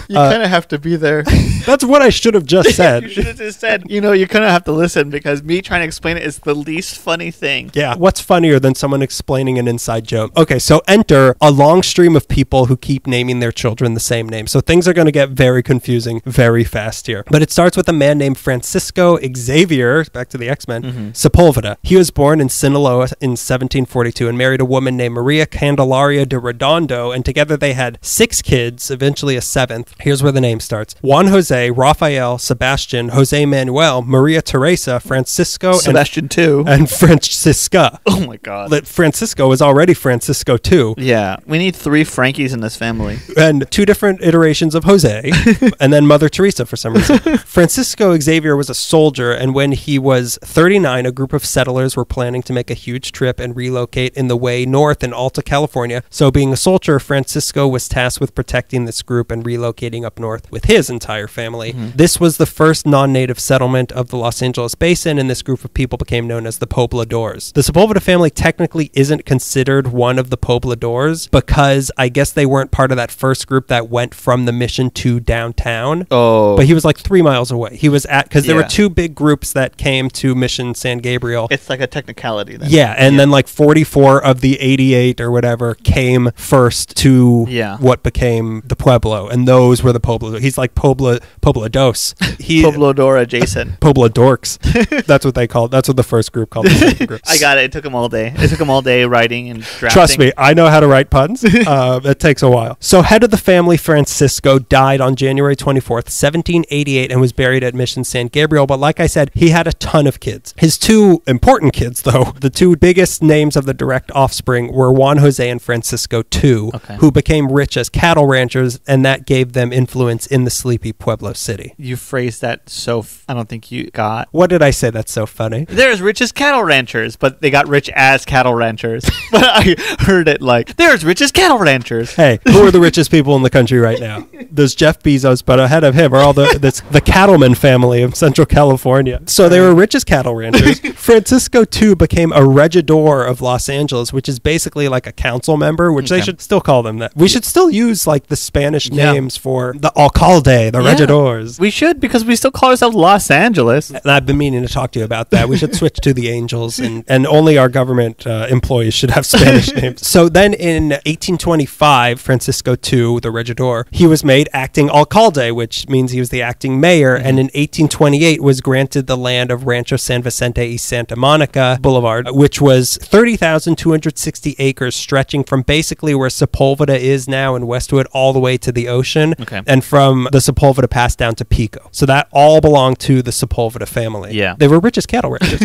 You kind of have to be there. That's what I should have just said. You should have just said, you kind of have to listen, because me trying to explain it is the least funny thing. Yeah. What's funnier than someone explaining an inside joke? Okay, so enter a long stream of people who keep naming their children the same name. So things are going to get very confusing very fast here. But it starts with a man named Francisco Xavier, back to the X-Men, Sepulveda. He was born in Sinaloa in 1742 and married a woman named Maria Candelaria de Redondo, and together they had 6 kids, eventually a 7th, 12. Here's where the name starts. Juan Jose, Rafael, Sebastian, Jose Manuel, Maria Teresa, Francisco, Sebastian too. And Francisca. Oh my God. Francisco was already Francisco too. Yeah. We need 3 Frankies in this family. And 2 different iterations of Jose, and then Mother Teresa for some reason. Francisco Xavier was a soldier, and when he was 39, a group of settlers were planning to make a huge trip and relocate in the way north in Alta California. So being a soldier, Francisco was tasked with protecting this group and relocating up north with his entire family. This was the first non-native settlement of the Los Angeles Basin, and this group of people became known as the Pobladores. The Sepulveda family technically isn't considered one of the Pobladores because I guess they weren't part of that first group that went from the mission to downtown. Oh. But he was like 3 miles away. He was at, because there were 2 big groups that came to Mission San Gabriel. It's like a technicality then. Yeah, and then like 44 of the 88 or whatever came first to what became the Pueblo, and those were the Pobladores. He's like Poblador. Poblador adjacent. Pobladorks. That's what they called. That's what the first group called. I got it. It took them all day. It took them all day writing and drafting. Trust me, I know how to write puns. It takes a while. So head of the family, Francisco, died on January 24th, 1788, and was buried at Mission San Gabriel. But like I said, he had a ton of kids. His 2 important kids, though, the 2 biggest names of the direct offspring were Juan Jose and Francisco II, who became rich as cattle ranchers, and that gave them influence in the sleepy Pueblo City. You phrased that so I don't think you got. What did I say that's so funny? They're as rich as cattle ranchers, but they got rich as cattle ranchers. But I heard it like, they're as rich as cattle ranchers. Hey, who are the richest people in the country right now? There's Jeff Bezos, but ahead of him are all the cattleman family of Central California. So they were rich as cattle ranchers. Francisco II became a regidor of Los Angeles, which is basically like a council member, which they should still call them that. We should still use like the Spanish names for the alcalde, the regidors. We should, because we still call ourselves Los Angeles. And I've been meaning to talk to you about that. We should switch to the Angels, and only our government employees should have Spanish names. So then in 1825, Francisco II, the regidor, he was made acting alcalde, which means he was the acting mayor, and in 1828 was granted the land of Rancho San Vicente y Santa Monica Boulevard, which was 30,260 acres stretching from basically where Sepulveda is now in Westwood all the way to the ocean, and from the Sepulveda Pass down to Pico. So that all belonged to the Sepulveda family. Yeah. They were rich as cattle ranchers.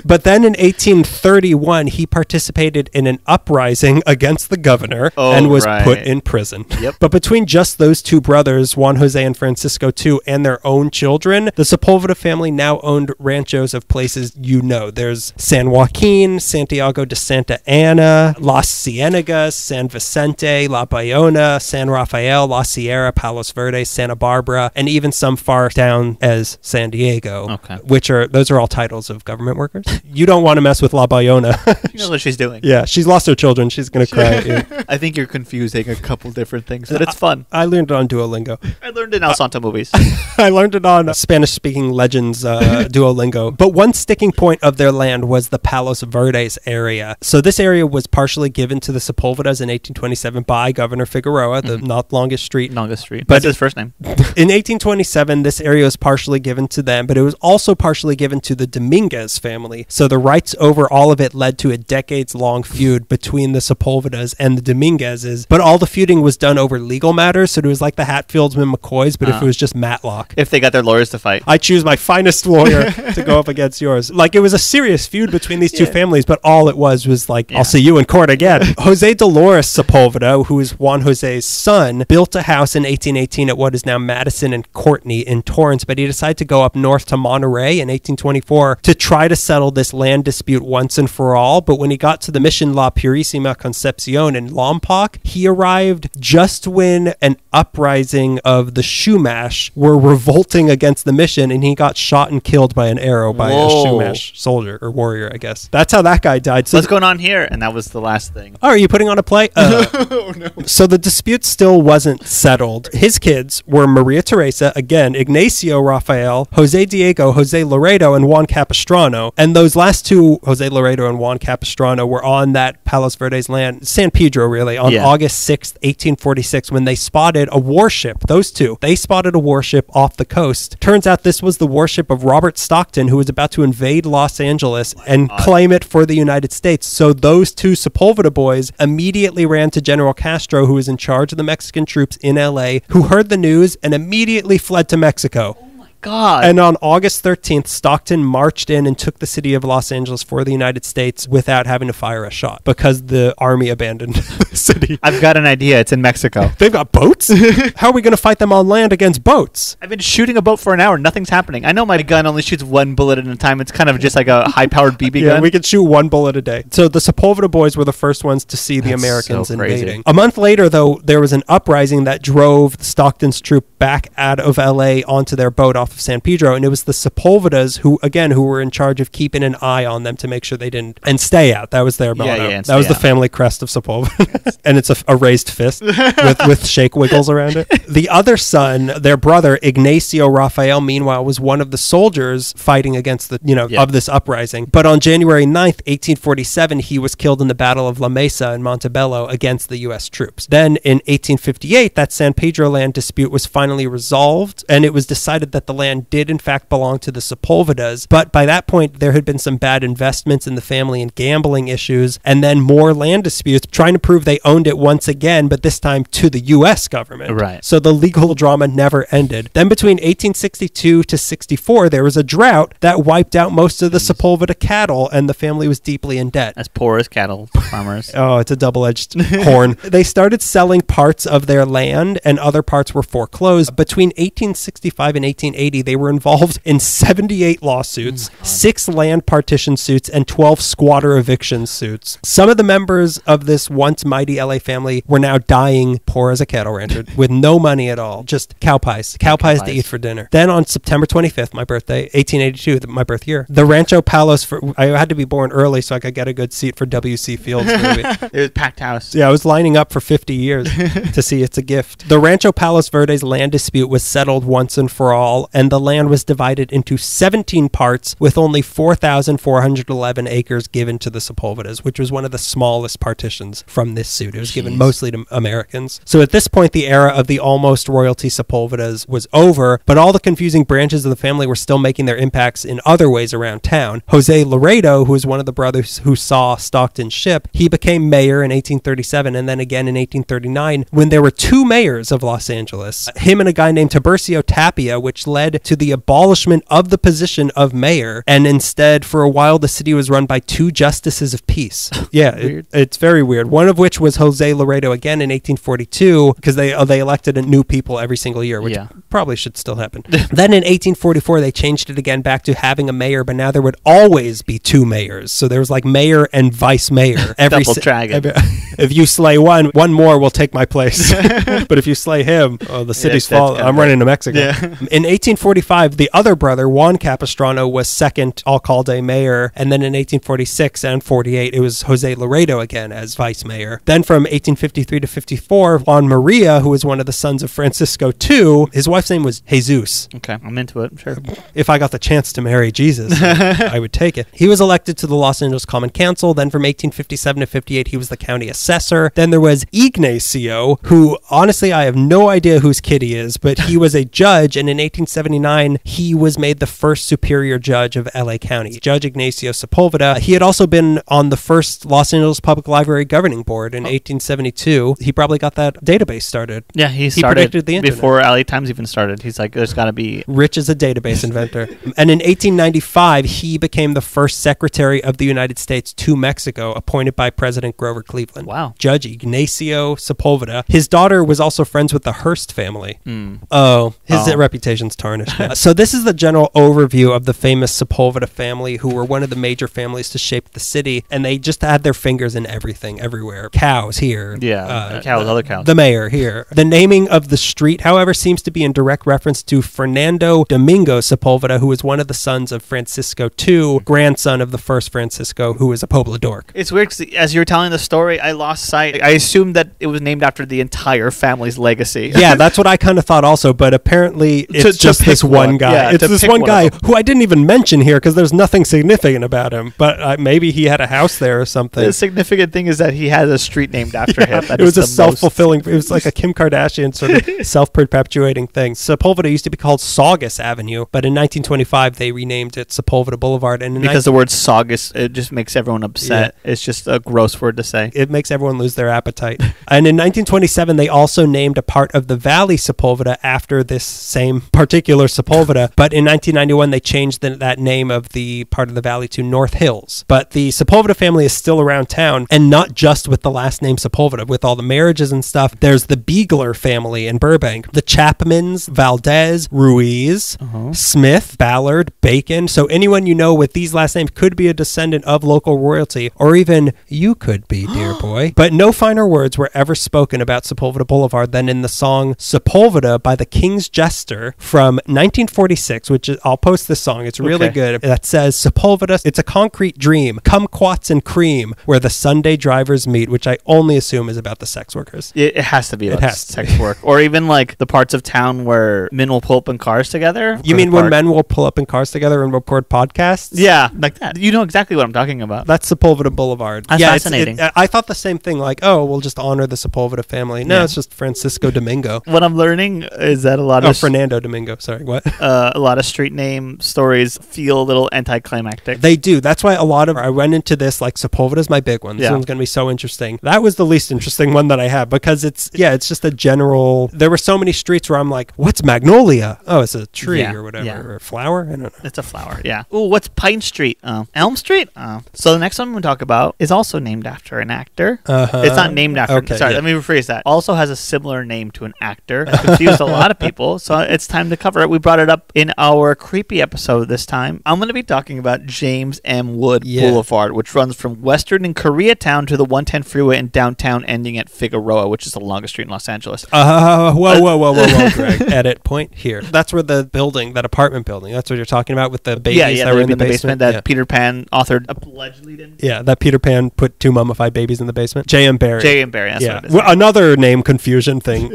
But then in 1831, he participated in an uprising against the governor and was put in prison. But between just those 2 brothers, Juan Jose and Francisco II, and their own children, the Sepulveda family now owned ranchos of places you know. There's San Joaquin, Santiago de Santa Ana, Las Cienegas, San Vicente, La Bayona, San Rafael, La Sierra, Palos Verdes, Santa Barbara, and even some far down as San Diego, those are all titles of government workers. You don't want to mess with La Bayona. You know what she's doing. Yeah, she's lost her children. She's going to cry at you. I think you're confusing a couple different things, but it's fun. I learned it on Duolingo. I learned it in El Santo movies. I learned it on Spanish-speaking Legends Duolingo. But one sticking point of their land was the Palos Verdes area. So this area was partially given to the Sepulvedas in 1827 by Governor Figueroa, the not longest street. Longest street. But that's his first name. In 1827, this area was partially given to them, but it was also partially given to the Dominguez family. So the rights over all of it led to a decades-long feud between the Sepulvedas and the Dominguezes. But all the feuding was done over legal matters, so it was like the Hatfields and McCoys, but if it was just Matlock. If they got their lawyers to fight. I choose my finest lawyer to go up against yours. Like, it was a serious feud between these two families, but all it was like, I'll see you in court again. Jose Dolores Sepulveda, who is Juan Jose's son, built a house in 1818 at what is now Madison and Courtney in Torrance, but he decided to go up north to Monterey in 1824 to try to settle this land dispute once and for all. But when he got to the Mission La Purísima Concepcion in Lompoc, he arrived just when an uprising of the Chumash were revolting against the mission, and he got shot and killed by an arrow by a Chumash soldier or warrior, I guess. That's how that guy died. So what's going on here? And that was the last thing. Oh, are you putting on a play? Oh, no. So the dispute still wasn't settled. His kids were Maria Teresa, again, Ignacio Rafael, Jose Diego, Jose Laredo, and Juan Capistrano. And those last two, Jose Laredo and Juan Capistrano, were on that Palos Verdes land, San Pedro really, on August 6th, 1846, when they spotted a warship. Those two, they spotted a warship off the coast. Turns out this was the warship of Robert Stockton, who was about to invade Los Angeles and claim it for the United States. So those two Sepulveda boys immediately ran to General Castro, who was in charge of the Mexican troops in LA who heard the news and immediately fled to Mexico. God. And on August 13th, Stockton marched in and took the city of Los Angeles for the United States without having to fire a shot because the army abandoned the city. I've got an idea. It's in Mexico. They've got boats? How are we going to fight them on land against boats? I've been shooting a boat for an hour. Nothing's happening. I know my gun only shoots one bullet at a time. It's kind of just like a high-powered BB Yeah, gun. we can shoot one bullet a day. So the Sepulveda boys were the first ones to see the That's Americans so crazy. invading. A month later, though, there was an uprising that drove Stockton's troop back out of LA onto their boat off of San Pedro, and it was the Sepulvedas who were in charge of keeping an eye on them to make sure they didn't and stay out. That was their motto. and that was stay the out. family crest of Sepulveda, and it's a raised fist with shake wiggles around it. The other son, their brother Ignacio Rafael, meanwhile, was one of the soldiers fighting against of this uprising. But on January 9th, 1847, he was killed in the Battle of La Mesa in Montebello against the U.S. troops. Then in 1858, that San Pedro land dispute was finally resolved, and it was decided that the land did in fact belong to the Sepulvedas. But by that point, there had been some bad investments in the family and gambling issues, and then more land disputes trying to prove they owned it once again, but this time to the U.S. government. Right. So the legal drama never ended. Then between 1862 to 64, there was a drought that wiped out most of the Sepulveda cattle, and the family was deeply in debt. As poor as cattle farmers. Oh, it's a double-edged horn. They started selling parts of their land, and other parts were foreclosed. Between 1865 and 1880, they were involved in 78 lawsuits, 6 land partition suits, and 12 squatter eviction suits. Some of the members of this once mighty LA family were now dying poor as a cattle rancher with no money at all, just cow pies to eat for dinner. Then on September 25th, my birthday, 1882, my birth year, the Rancho Palos, I had to be born early so I could get a good seat for W.C. Fields' movie. It was packed house. Yeah, I was lining up for 50 years to see It's a Gift. The Rancho Palos Verdes land dispute was settled once and for all, and the land was divided into 17 parts with only 4,411 acres given to the Sepulvedas, which was one of the smallest partitions from this suit. It was given mostly to Americans. So at this point, the era of the almost royalty Sepulvedas was over, but all the confusing branches of the family were still making their impacts in other ways around town. Jose Laredo, who was one of the brothers who saw Stockton's ship, he became mayor in 1837 and then again in 1839 when there were 2 mayors of Los Angeles, him and a guy named Tiburcio Tapia, which led to the abolishment of the position of mayor, and instead for a while the city was run by 2 justices of peace. Yeah, it's very weird. One of which was Jose Laredo again in 1842 because they elected new people every single year, which probably should still happen. Then in 1844 they changed it again back to having a mayor, but now there would always be 2 mayors. So there was like mayor and vice mayor. Double dragon. If you slay one more will take my place. But if you slay him, the city's fall. I'm running to Mexico. Yeah. In 1845, the other brother, Juan Capistrano, was second alcalde mayor, and then in 1846 and 48, it was Jose Laredo again as vice mayor. Then from 1853 to 54, Juan Maria, who was one of the sons of Francisco II, his wife's name was Jesus. Okay, I'm into it, sure. If I got the chance to marry Jesus, I would take it. He was elected to the Los Angeles Common Council. Then from 1857 to 58, he was the county assessor. Then there was Ignacio, who honestly I have no idea whose kid he is, but he was a judge, and in 1879 he was made the first superior judge of LA County. Judge Ignacio Sepulveda. He had also been on the first Los Angeles Public Library governing board in 1872. He probably got that database started. Yeah, he started predicted the internet before LA Times even started. He's like, there's got to be... Rich as a database inventor. And in 1895, he became the first secretary of the United States to Mexico, appointed by President Grover Cleveland. Wow. Judge Ignacio Sepulveda. His daughter was also friends with the Hearst family. His reputation's tarnished now. So this is the general overview of the famous Sepulveda family, who were one of the major families to shape the city, and they just had their fingers in everything, everywhere. Cows here. Yeah, cows, other cows. The mayor here. The naming of the street, however, seems to be in direct reference to Fernando Domingo Sepulveda, who was one of the sons of Francisco II, grandson of the first Francisco, who was a poblador. It's weird because as you were telling the story, I lost sight. I assumed that it was named after the entire family's legacy. Yeah, that's what I kind of thought also, but apparently it's just this one guy. Yeah, it's this one guy who I didn't even mention here because there's nothing significant about him, but maybe he had a house there or something. The significant thing is that he has a street named after him. It was a self-fulfilling, it was like a Kim Kardashian sort of self-perpetuating thing. Sepulveda used to be called Saugus Avenue, but in 1925 they renamed it Sepulveda Boulevard. And because the word Saugus, it just makes everyone upset. Yeah. It's just a gross word to say. It makes everyone lose their appetite. And in 1927, they also named a part of the valley Sepulveda after this same particular Sepulveda. But in 1991, they changed that name of the part of the valley to North Hills. But the Sepulveda family is still around town, and not just with the last name Sepulveda, with all the marriages and stuff. There's the Beegler family in Burbank, the Chapmans, Valdez, Ruiz, Smith, Ballard, Bacon. So anyone you know with these last names could be a descendant of local royalty, or even you could be, dear boy. But no finer words were ever spoken about Sepulveda Boulevard than in the song Sepulveda by the King's Jester from 1946, which is, I'll post this song. It's really good. That says, Sepulveda, it's a concrete dream, kumquats and cream, where the Sunday drivers meet, which I only assume is about the sex workers. It has to be about sex work. Or even like the parts of town where men will pull up in cars together. You mean when men will pull up in cars together and record podcasts? Yeah, like that. You know exactly what I'm talking about. That's Sepulveda Boulevard. That's fascinating. I thought the same thing, like, oh, we'll just honor the Sepulveda family. No, it's just Francisco Domingo. What I'm learning is that a lot of... Fernando Domingo. Sorry, what? A lot of street name stories feel a little anticlimactic. They do. That's why I went into this, like, Sepulveda's my big one. This one's going to be so interesting. That was the least interesting one that I have, because it's just a general... There were so many streets where I'm like, what's Magnolia? Oh, it's a tree or whatever. Or a flower? I don't know. It's a flower, yeah. Ooh, what's Pine Street? Elm Street? So the next one we'll talk about is also named after an actor. It's not named after... let me rephrase that. Also has a similar name to an actor. It confused a lot of people, so it's time to cover it. We brought it up in our creepy episode this time. I'm going to be talking about James M. Wood Boulevard, which runs from Western and Koreatown to the 110 freeway in downtown, ending at Figueroa, which is the longest street in Los Angeles. Whoa, Greg. Edit point here. That's where the building, that apartment building, that's what you're talking about with the babies that were in the basement that Peter Pan authored allegedly. Yeah, that Peter Pan put 2 mummified babies in the basement. J.M. Barrie, that's what it is. Well, another name confusion thing.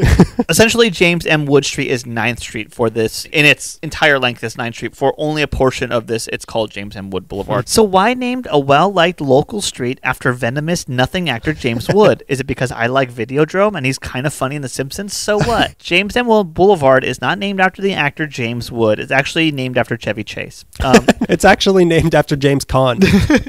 Essentially, James M. Wood Street is 9th Street for this. In its entire length is 9th Street. For only a portion of this, it's called James M. Wood Boulevard. So why named a well-liked local street after venomous nothing actor James Wood? Is it because I like Videodrome and he's kind of funny in The Simpsons? So what? James M. Wood Boulevard is not named after the actor James Wood. It's actually named after Chevy Chase. It's actually named after James Caan.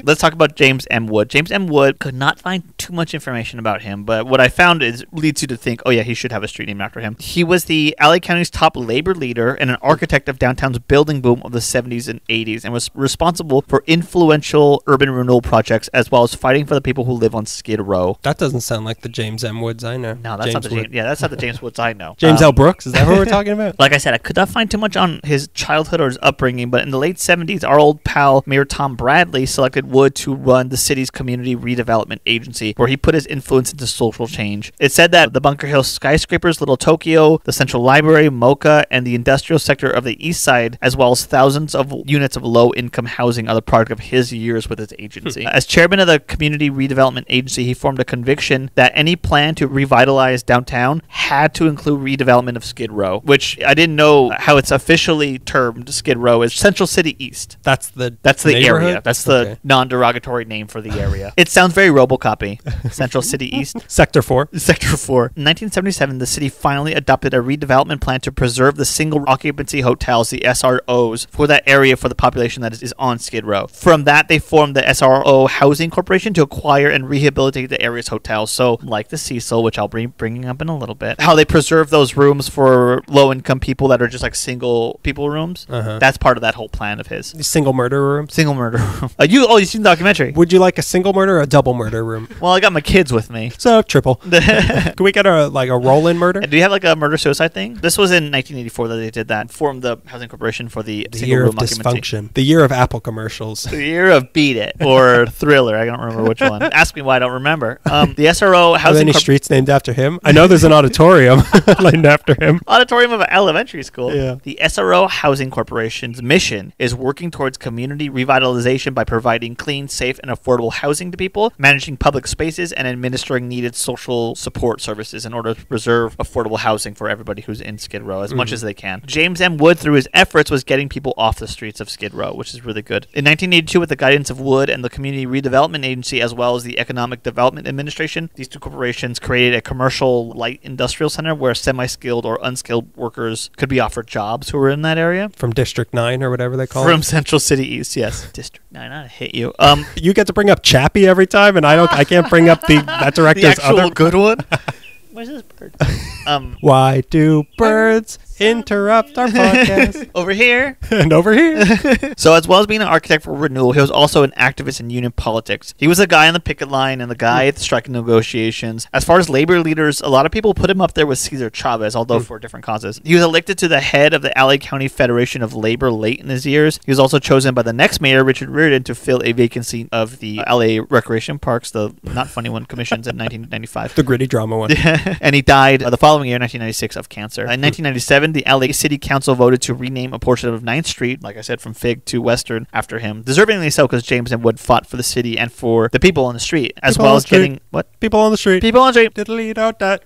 Let's talk about James M. Wood. James M. Wood, could not find too much information about him, but what I found leads you to think, oh yeah, he should have a street named after him. He was the LA County's top labor leader and an architect of downtown's building boom of the 70s and 80s, and was responsible for influential urban renewal projects as well as fighting for the people who live on Skid Row. That doesn't sound like the James M. Woods I know. No, that's not the James. Yeah, that's not the James Woods I know. James L. Brooks, is that what we're talking about? Like I said, I could not find too much on his childhood or his upbringing, but in the late 70s, our old pal Mayor Tom Bradley selected Wood to run the city's community redevelopment agency, where he put his influence into social change. It said that the Bunker Hill skyscrapers, Little Tokyo, the Central Library, Mocha, and the industrial sector of the East Side, as well as thousands of units of low-income housing, are the product of his years with his agency. As chairman of the Community Redevelopment Agency, he formed a conviction that any plan to revitalize downtown had to include redevelopment of Skid Row, which I didn't know how it's officially termed. Skid Row is Central City East. That's the area. That's the non-derogatory name for the area. It sounds very RoboCopy. Central City East. Sector 4. Sector 4. In 1977, the city finally adopted a redevelopment plan to preserve the single occupancy hotels, the SROs, for that area for the population that is on Skid Row. From that, they formed the SRO Housing Corporation to acquire and rehabilitate the area's hotels. So, like the Cecil, which I'll be bringing up in a little bit, how they preserve those rooms for low-income people that are just like single people rooms. That's part of that whole plan of his. Single murder room? Single murder room. You've seen the documentary. Would you like a single murder or a double murder room? Well, I got my kids with me. So, triple. Can we get a roll-in murder? Do you have like a murder-suicide thing? This was in 1984 that they did that. Formed the Housing Corporation for the single room dysfunction. The year of Apple commercials. The year of Beat It or Thriller. I don't remember which one. Ask me why I don't remember. The SRO Housing... Are there any streets named after him? I know there's an auditorium named after him. Auditorium of an elementary school. Yeah. The SRO Housing Corporation's mission is working towards community revitalization by providing clean, safe, and affordable housing to people, managing public spaces, and administering needed social support services in order to preserve affordable housing for everybody who's in Skid Row as much as they can. James M. Wood, through his efforts, was getting people off the streets of Skid Row, which is really good. In 1982, with the guidance of Wood and the Community Redevelopment Agency, as well as the Economic Development Administration, these two corporations created a commercial light industrial center where semi-skilled or unskilled workers could be offered jobs who were in that area. From District 9 or whatever they call it? From Central City East, yes. District I know, hit you. You get to bring up Chappie every time, and I can't bring up that the director's actual other good one. Where's this bird? Why do birds interrupt our podcast? Over here. And over here. So as well as being an architect for renewal, he was also an activist in union politics. He was a guy on the picket line and the guy at the strike negotiations. As far as labor leaders, a lot of people put him up there with Cesar Chavez, although for different causes. He was elected to the head of the LA County Federation of Labor late in his years. He was also chosen by the next mayor, Richard Riordan, to fill a vacancy of the LA Recreation Parks, the not funny one, commissions in 1995. The gritty drama one. And he died the following year, 1996, of cancer. In 1997, the LA City Council voted to rename a portion of 9th Street, like I said, from Fig to Western, after him. Deservingly so, because James M. Wood fought for the city and for the people on the street, as well as getting... What? People on the street. People on the street. Diddly-do-dat.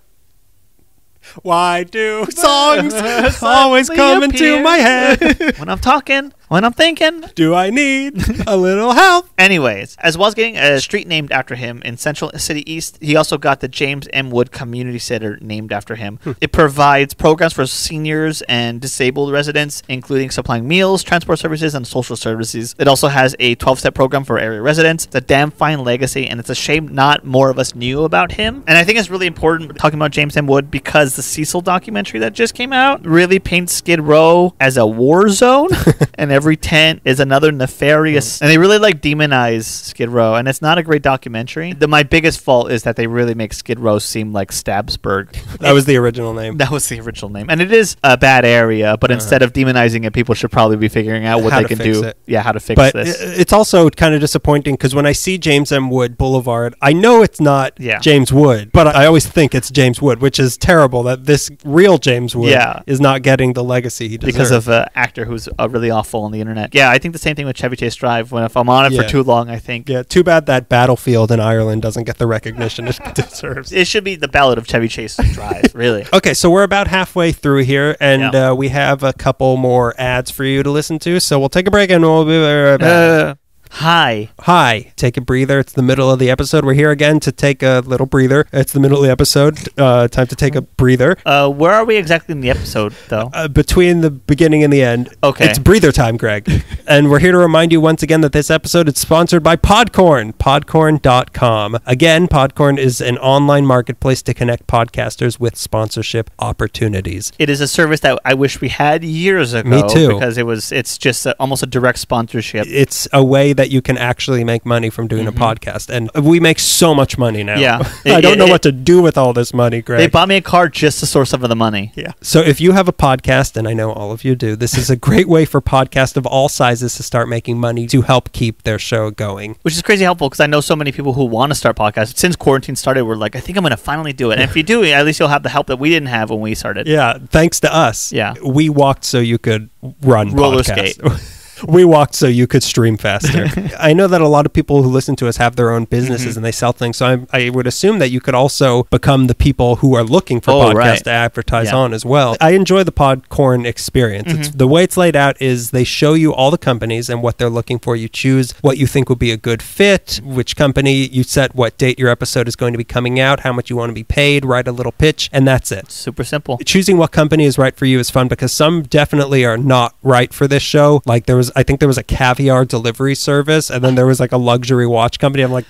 Why do songs always come into my head? When I'm talking, when I'm thinking. Do I need a little help? Anyways, as well as getting a street named after him in Central City East, he also got the James M. Wood Community Center named after him. It provides programs for seniors and disabled residents, including supplying meals, transport services, and social services. It also has a 12-step program for area residents. It's a damn fine legacy, and it's a shame not more of us knew about him. And I think it's really important talking about James M. Wood because the Cecil documentary that just came out really paints Skid Row as a war zone, and every tent is another nefarious, and they really demonize Skid Row, and it's not a great documentary. My biggest fault is that they really make Skid Row seem like Stabsburg. That was the original name. That was the original name, and it is a bad area, but instead of demonizing it, people should probably be figuring out what how they can do. It. Yeah, how to fix but this. It's also kind of disappointing because when I see James M. Wood Boulevard, I know it's not James Wood, but I always think it's James Wood, which is terrible that this real James Wood is not getting the legacy he deserves. Because of an actor who's really awful on the internet. Yeah, I think the same thing with Chevy Chase Drive. If I'm on it for too long, I think. Yeah, too bad that battlefield in Ireland doesn't get the recognition it deserves. It should be the Ballad of Chevy Chase Drive, really. Okay, so we're about halfway through here, and we have a couple more ads for you to listen to, so we'll take a break and we'll be right back. Hi. Take a breather. It's the middle of the episode. We're here again to take a little breather. It's the middle of the episode. Time to take a breather. Where are we exactly in the episode, though? Between the beginning and the end. Okay. It's breather time, Greg. And we're here to remind you once again that this episode is sponsored by Podcorn. Podcorn.com. Again, Podcorn is an online marketplace to connect podcasters with sponsorship opportunities. It is a service that I wish we had years ago. Me too. Because it's just almost a direct sponsorship. It's a way that you can actually make money from doing a podcast, and we make so much money now. Yeah. I don't know what to do with all this money, Greg. They bought me a car just to source some of the money. Yeah. So if you have a podcast, and I know all of you do, this is a great way for podcasts of all sizes to start making money to help keep their show going. Which is crazy helpful because I know so many people who want to start podcasts. Since quarantine started, we're like, I think I'm going to finally do it. And if you do, at least you'll have the help that we didn't have when we started. Yeah. Thanks to us. Yeah. We walked so you could run roller podcasts. skate. We walked so you could stream faster. I know that a lot of people who listen to us have their own businesses and they sell things. So I would assume that you could also become the people who are looking for podcasts to advertise on as well. I enjoy the Podcorn experience. It's, the way it's laid out is they show you all the companies and what they're looking for. You choose what you think would be a good fit, which company, you set what date your episode is going to be coming out, how much you want to be paid, write a little pitch, and that's it. Super simple. Choosing what company is right for you is fun because some definitely are not right for this show. Like I think there was a caviar delivery service, and then there was like a luxury watch company. I'm like,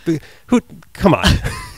who? Come on.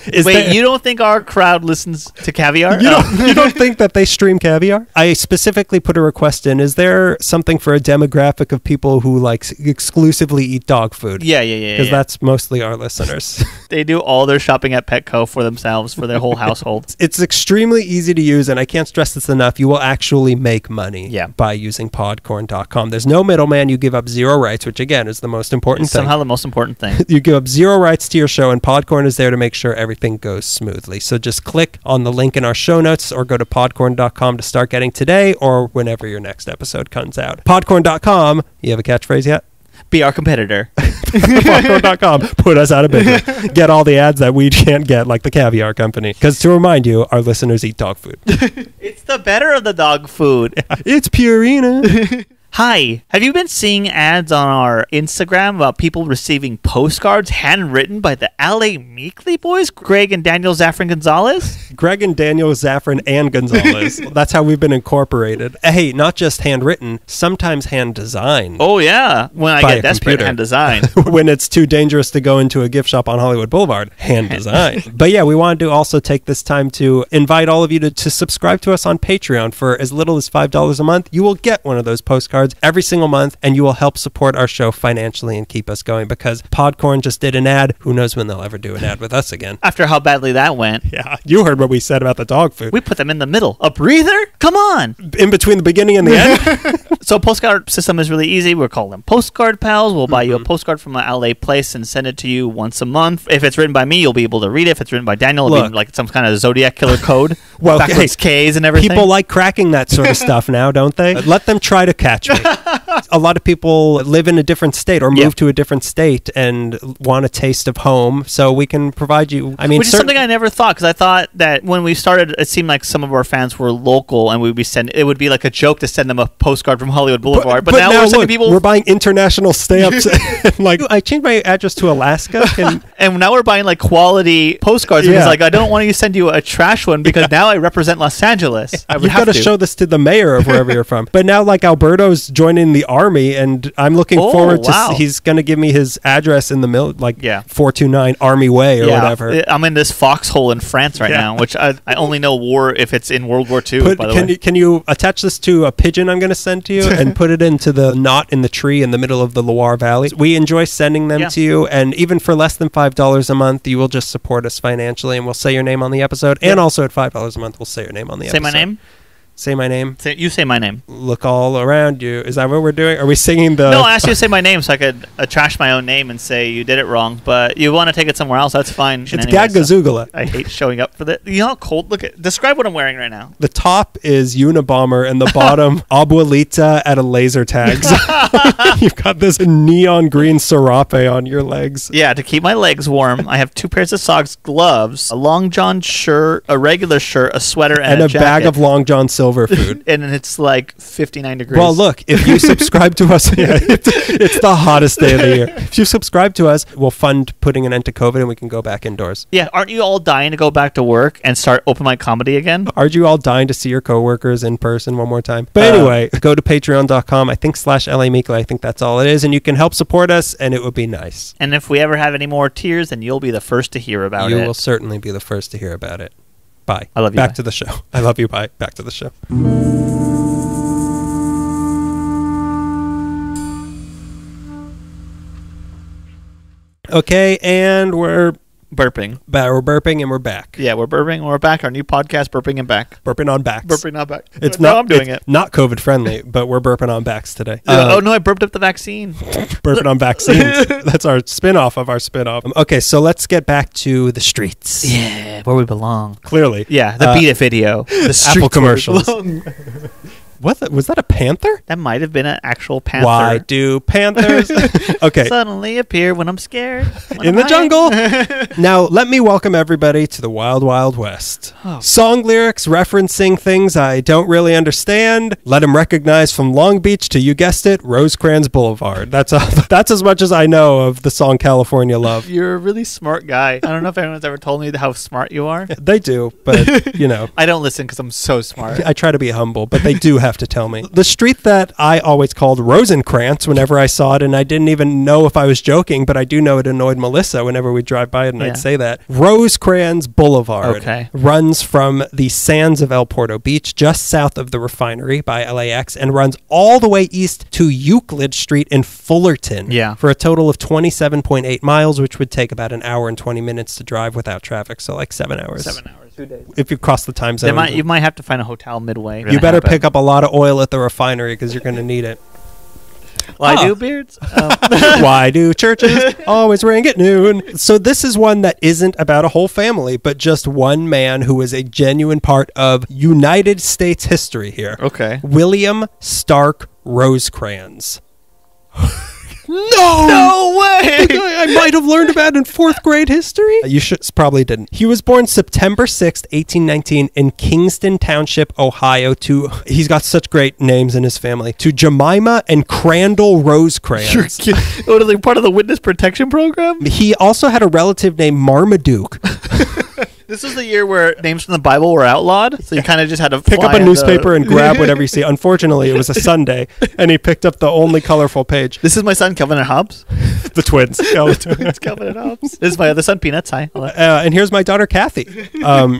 You don't think our crowd listens to caviar? You don't think that they stream caviar? I specifically put a request in. Is there something for a demographic of people who exclusively eat dog food? Yeah. Because that's mostly our listeners. They do all their shopping at Petco for themselves, for their whole household. It's extremely easy to use, and I can't stress this enough. You will actually make money by using podcorn.com. There's no middleman. You give up zero rights, which again is the most important thing. Somehow the most important thing. You give up zero rights to your show, and Podcorn is there to make sure everything goes smoothly. So just click on the link in our show notes or go to podcorn.com to start getting today or whenever your next episode comes out. Podcorn.com. You have a catchphrase yet? Be our competitor. Podcorn.com. Put us out of business. Get all the ads that we can't get, like the caviar company. Because to remind you, our listeners eat dog food. It's the better of the dog food. It's Purina. Hi, have you been seeing ads on our Instagram about people receiving postcards handwritten by the LA Meekly boys, Greg and Daniel Zaffron Gonzalez? Greg and Daniel Zaffron and Gonzalez. That's how we've been incorporated. Hey, not just handwritten, sometimes hand designed. Oh, yeah. When I By get a desperate, computer. hand design. When it's too dangerous to go into a gift shop on Hollywood Boulevard, hand designed. But yeah, we wanted to also take this time to invite all of you to subscribe to us on Patreon. For as little as $5 a month, you will get one of those postcards every single month, and you will help support our show financially and keep us going, because Podcorn just did an ad. Who knows when they'll ever do an ad with us again. After how badly that went. Yeah, you heard what we said about the dog food. We put them in the middle. A breather? Come on. In between the beginning and the end? So postcard system is really easy. We'll call them postcard pals. We'll buy you a postcard from an LA place and send it to you once a month. If it's written by me, you'll be able to read it. If it's written by Daniel, it'll be like some kind of Zodiac killer code. Well, backwards K's and everything. People like cracking that sort of stuff now, don't they? Let them try to catch me. A lot of people live in a different state or move to a different state and want a taste of home, so we can provide you. I mean, which is something I never thought, because I thought that when we started, it seemed like some of our fans were local, and we'd be it would be like a joke to send them a postcard from Hollywood Boulevard. But now we're sending people. We're buying international stamps. Like, I changed my address to Alaska, and now we're buying like quality postcards. Because like, I don't want to send you a trash one, because now I represent Los Angeles. You've got to show this to the mayor of wherever you're from. But now, like, Alberto's joining the army, and I'm looking forward to. He's going to give me his address in the mill, like 429 Army Way or whatever. I'm in this foxhole in France right now, which I only know war if it's in World War II. By the way, can you attach this to a pigeon I'm going to send to you and put it into the knot in the tree in the middle of the Loire Valley? We enjoy sending them to you, and even for less than $5 a month, you will just support us financially, and we'll say your name on the episode. And also at $5 a month, we'll say your name on the episode. Say my name? Say my name. You say my name. Look all around you. Is that what we're doing? Are we singing the... No, I asked you to say my name so I could trash my own name and say you did it wrong. But you want to take it somewhere else, that's fine. It's Gagazugala. I hate showing up for that. You know how cold? Describe what I'm wearing right now. The top is Unabomber and the bottom Abuelita at a laser tag. You've got this neon green serape on your legs. Yeah, to keep my legs warm, I have 2 pairs of socks, gloves, a long john shirt, a regular shirt, a sweater, and a jacket. Bag of Long John Silver food. And it's like 59 degrees. Well, look, if you subscribe to us, it's the hottest day of the year. If you subscribe to us, we'll fund putting an end to COVID and we can go back indoors. Yeah, aren't you all dying to go back to work and start open mic comedy again? Aren't you all dying to see your coworkers in person one more time? But anyway, go to patreon.com, I think /LA Meekly. I think that's all it is. And you can help support us, and it would be nice. And if we ever have any more tiers, then you'll be the first to hear about it. You will certainly be the first to hear about it. Bye. I love you. Back to the show. I love you. Bye. Back to the show. Okay, and we're burping. We're burping and we're back. Yeah, we're burping and we're back. Our new podcast, Burping and Back. Burping on backs. Burping on back. I'm doing it. Not COVID friendly, but we're burping on backs today. Oh no, I burped up the vaccine. Burping on vaccines. That's our spin-off of our spin-off. Okay, so let's get back to the streets. Yeah, where we belong. Clearly. Yeah, the Beat It video. The Apple commercials. What was that, a panther? That might have been an actual panther. Why do panthers okay suddenly appear when I'm scared? In the jungle? Now, let me welcome everybody to the Wild Wild West. Song lyrics referencing things I don't really understand. Let them recognize from Long Beach to, you guessed it, Rosecrans Boulevard. That's as much as I know of the song California Love. You're a really smart guy. I don't know if anyone's ever told me how smart you are. They do, but, you know. I don't listen because I'm so smart. I try to be humble, but they do have to tell me. The street that I always called Rosecrans whenever I saw it, and I didn't even know if I was joking, but I do know it annoyed Melissa whenever we drive by it, and I'd say that. Rosecrans Boulevard runs from the sands of El Porto Beach, just south of the refinery by LAX, and runs all the way east to Euclid Street in Fullerton for a total of 27.8 miles, which would take about an hour and 20 minutes to drive without traffic, so like 7 hours. 7 hours. 2 days. If you cross the time zone. You might have to find a hotel midway. You better pick up a lot of oil at the refinery because you're going to need it. Why do beards? Why do churches always ring at noon? So this is one that isn't about a whole family, but just one man who is a genuine part of United States history here. Okay. William Stark Rosecrans. No way! I might have learned about it in 4th grade history. You probably didn't. He was born September 6th, 1819 in Kingston Township, Ohio he's got such great names in his family, to Jemima and Crandall Rosecrans. What are they, part of the witness protection program? He also had a relative named Marmaduke. This was the year where names from the Bible were outlawed, so you kind of just had to pick up a newspaper and grab whatever you see. Unfortunately, it was a Sunday, and he picked up the only colorful page. This is my son, Kelvin and Hobbs. The twins. It's Kelvin and Hobbs. This is my other son, Peanuts. Hi. And here's my daughter, Kathy.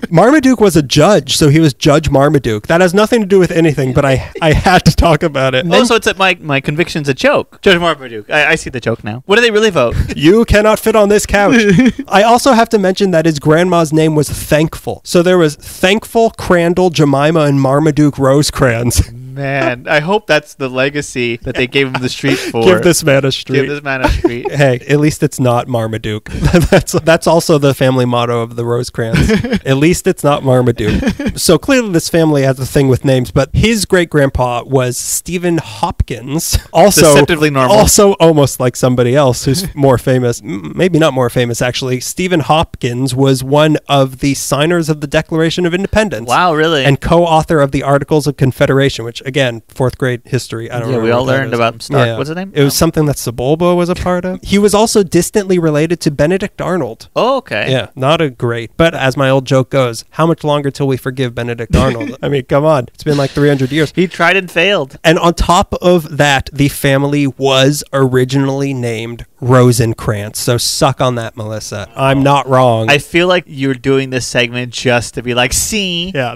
Marmaduke was a judge, so he was Judge Marmaduke. That has nothing to do with anything, but I had to talk about it. So it's my conviction's a joke. Judge Marmaduke. I see the joke now. What do they really vote? You cannot fit on this couch. I also have to mention that his grandma's name was Thankful. So there was Thankful, Crandall, Jemima, and Marmaduke Rosecrans. Man, I hope that's the legacy that they gave him the street for. Give this man a street. Give this man a street. Hey, at least it's not Marmaduke. That's also the family motto of the Rosecrans. At least it's not Marmaduke. So clearly this family has a thing with names, but his great-grandpa was Stephen Hopkins. Also, deceptively normal. Also almost like somebody else who's more famous. Maybe not more famous, actually. Stephen Hopkins was one of the signers of the Declaration of Independence. Wow, really? And co-author of the Articles of Confederation, which again, 4th grade history. I don't know. Yeah, we all learned about Stark. Yeah. What's his name? It was something that Sepulveda was a part of. He was also distantly related to Benedict Arnold. Oh, okay. Yeah, not a great. But as my old joke goes, how much longer till we forgive Benedict Arnold? I mean, come on. It's been like 300 years. He tried and failed. And on top of that, the family was originally named Rosecrans. So suck on that, Melissa. I'm not wrong. I feel like you're doing this segment just to be like, see? Yeah,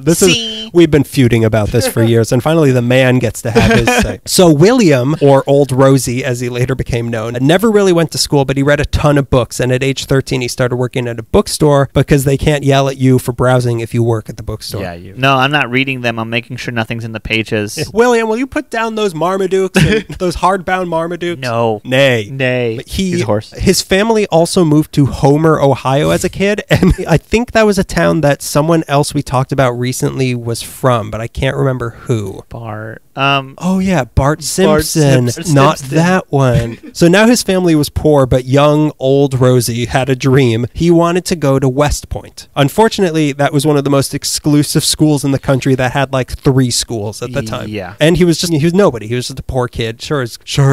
we've been feuding about this for years. And finally, the man gets to have his say. So William, or Old Rosie, as he later became known, never really went to school, but he read a ton of books. And at age 13, he started working at a bookstore because they can't yell at you for browsing if you work at the bookstore. Yeah, No, I'm not reading them. I'm making sure nothing's in the pages. William, will you put down those Marmadukes, those hardbound Marmadukes? No. Nay. But he's a horse. His family also moved to Homer, Ohio as a kid. And I think that was a town that someone else we talked about recently was from, but I can't remember who. Bart. Oh yeah, Bart Simpson. Not that one. So now his family was poor, but young old Rosie had a dream. He wanted to go to West Point. Unfortunately, that was one of the most exclusive schools in the country that had like 3 schools at the time. Yeah. And he was nobody. He was just a poor kid. Sure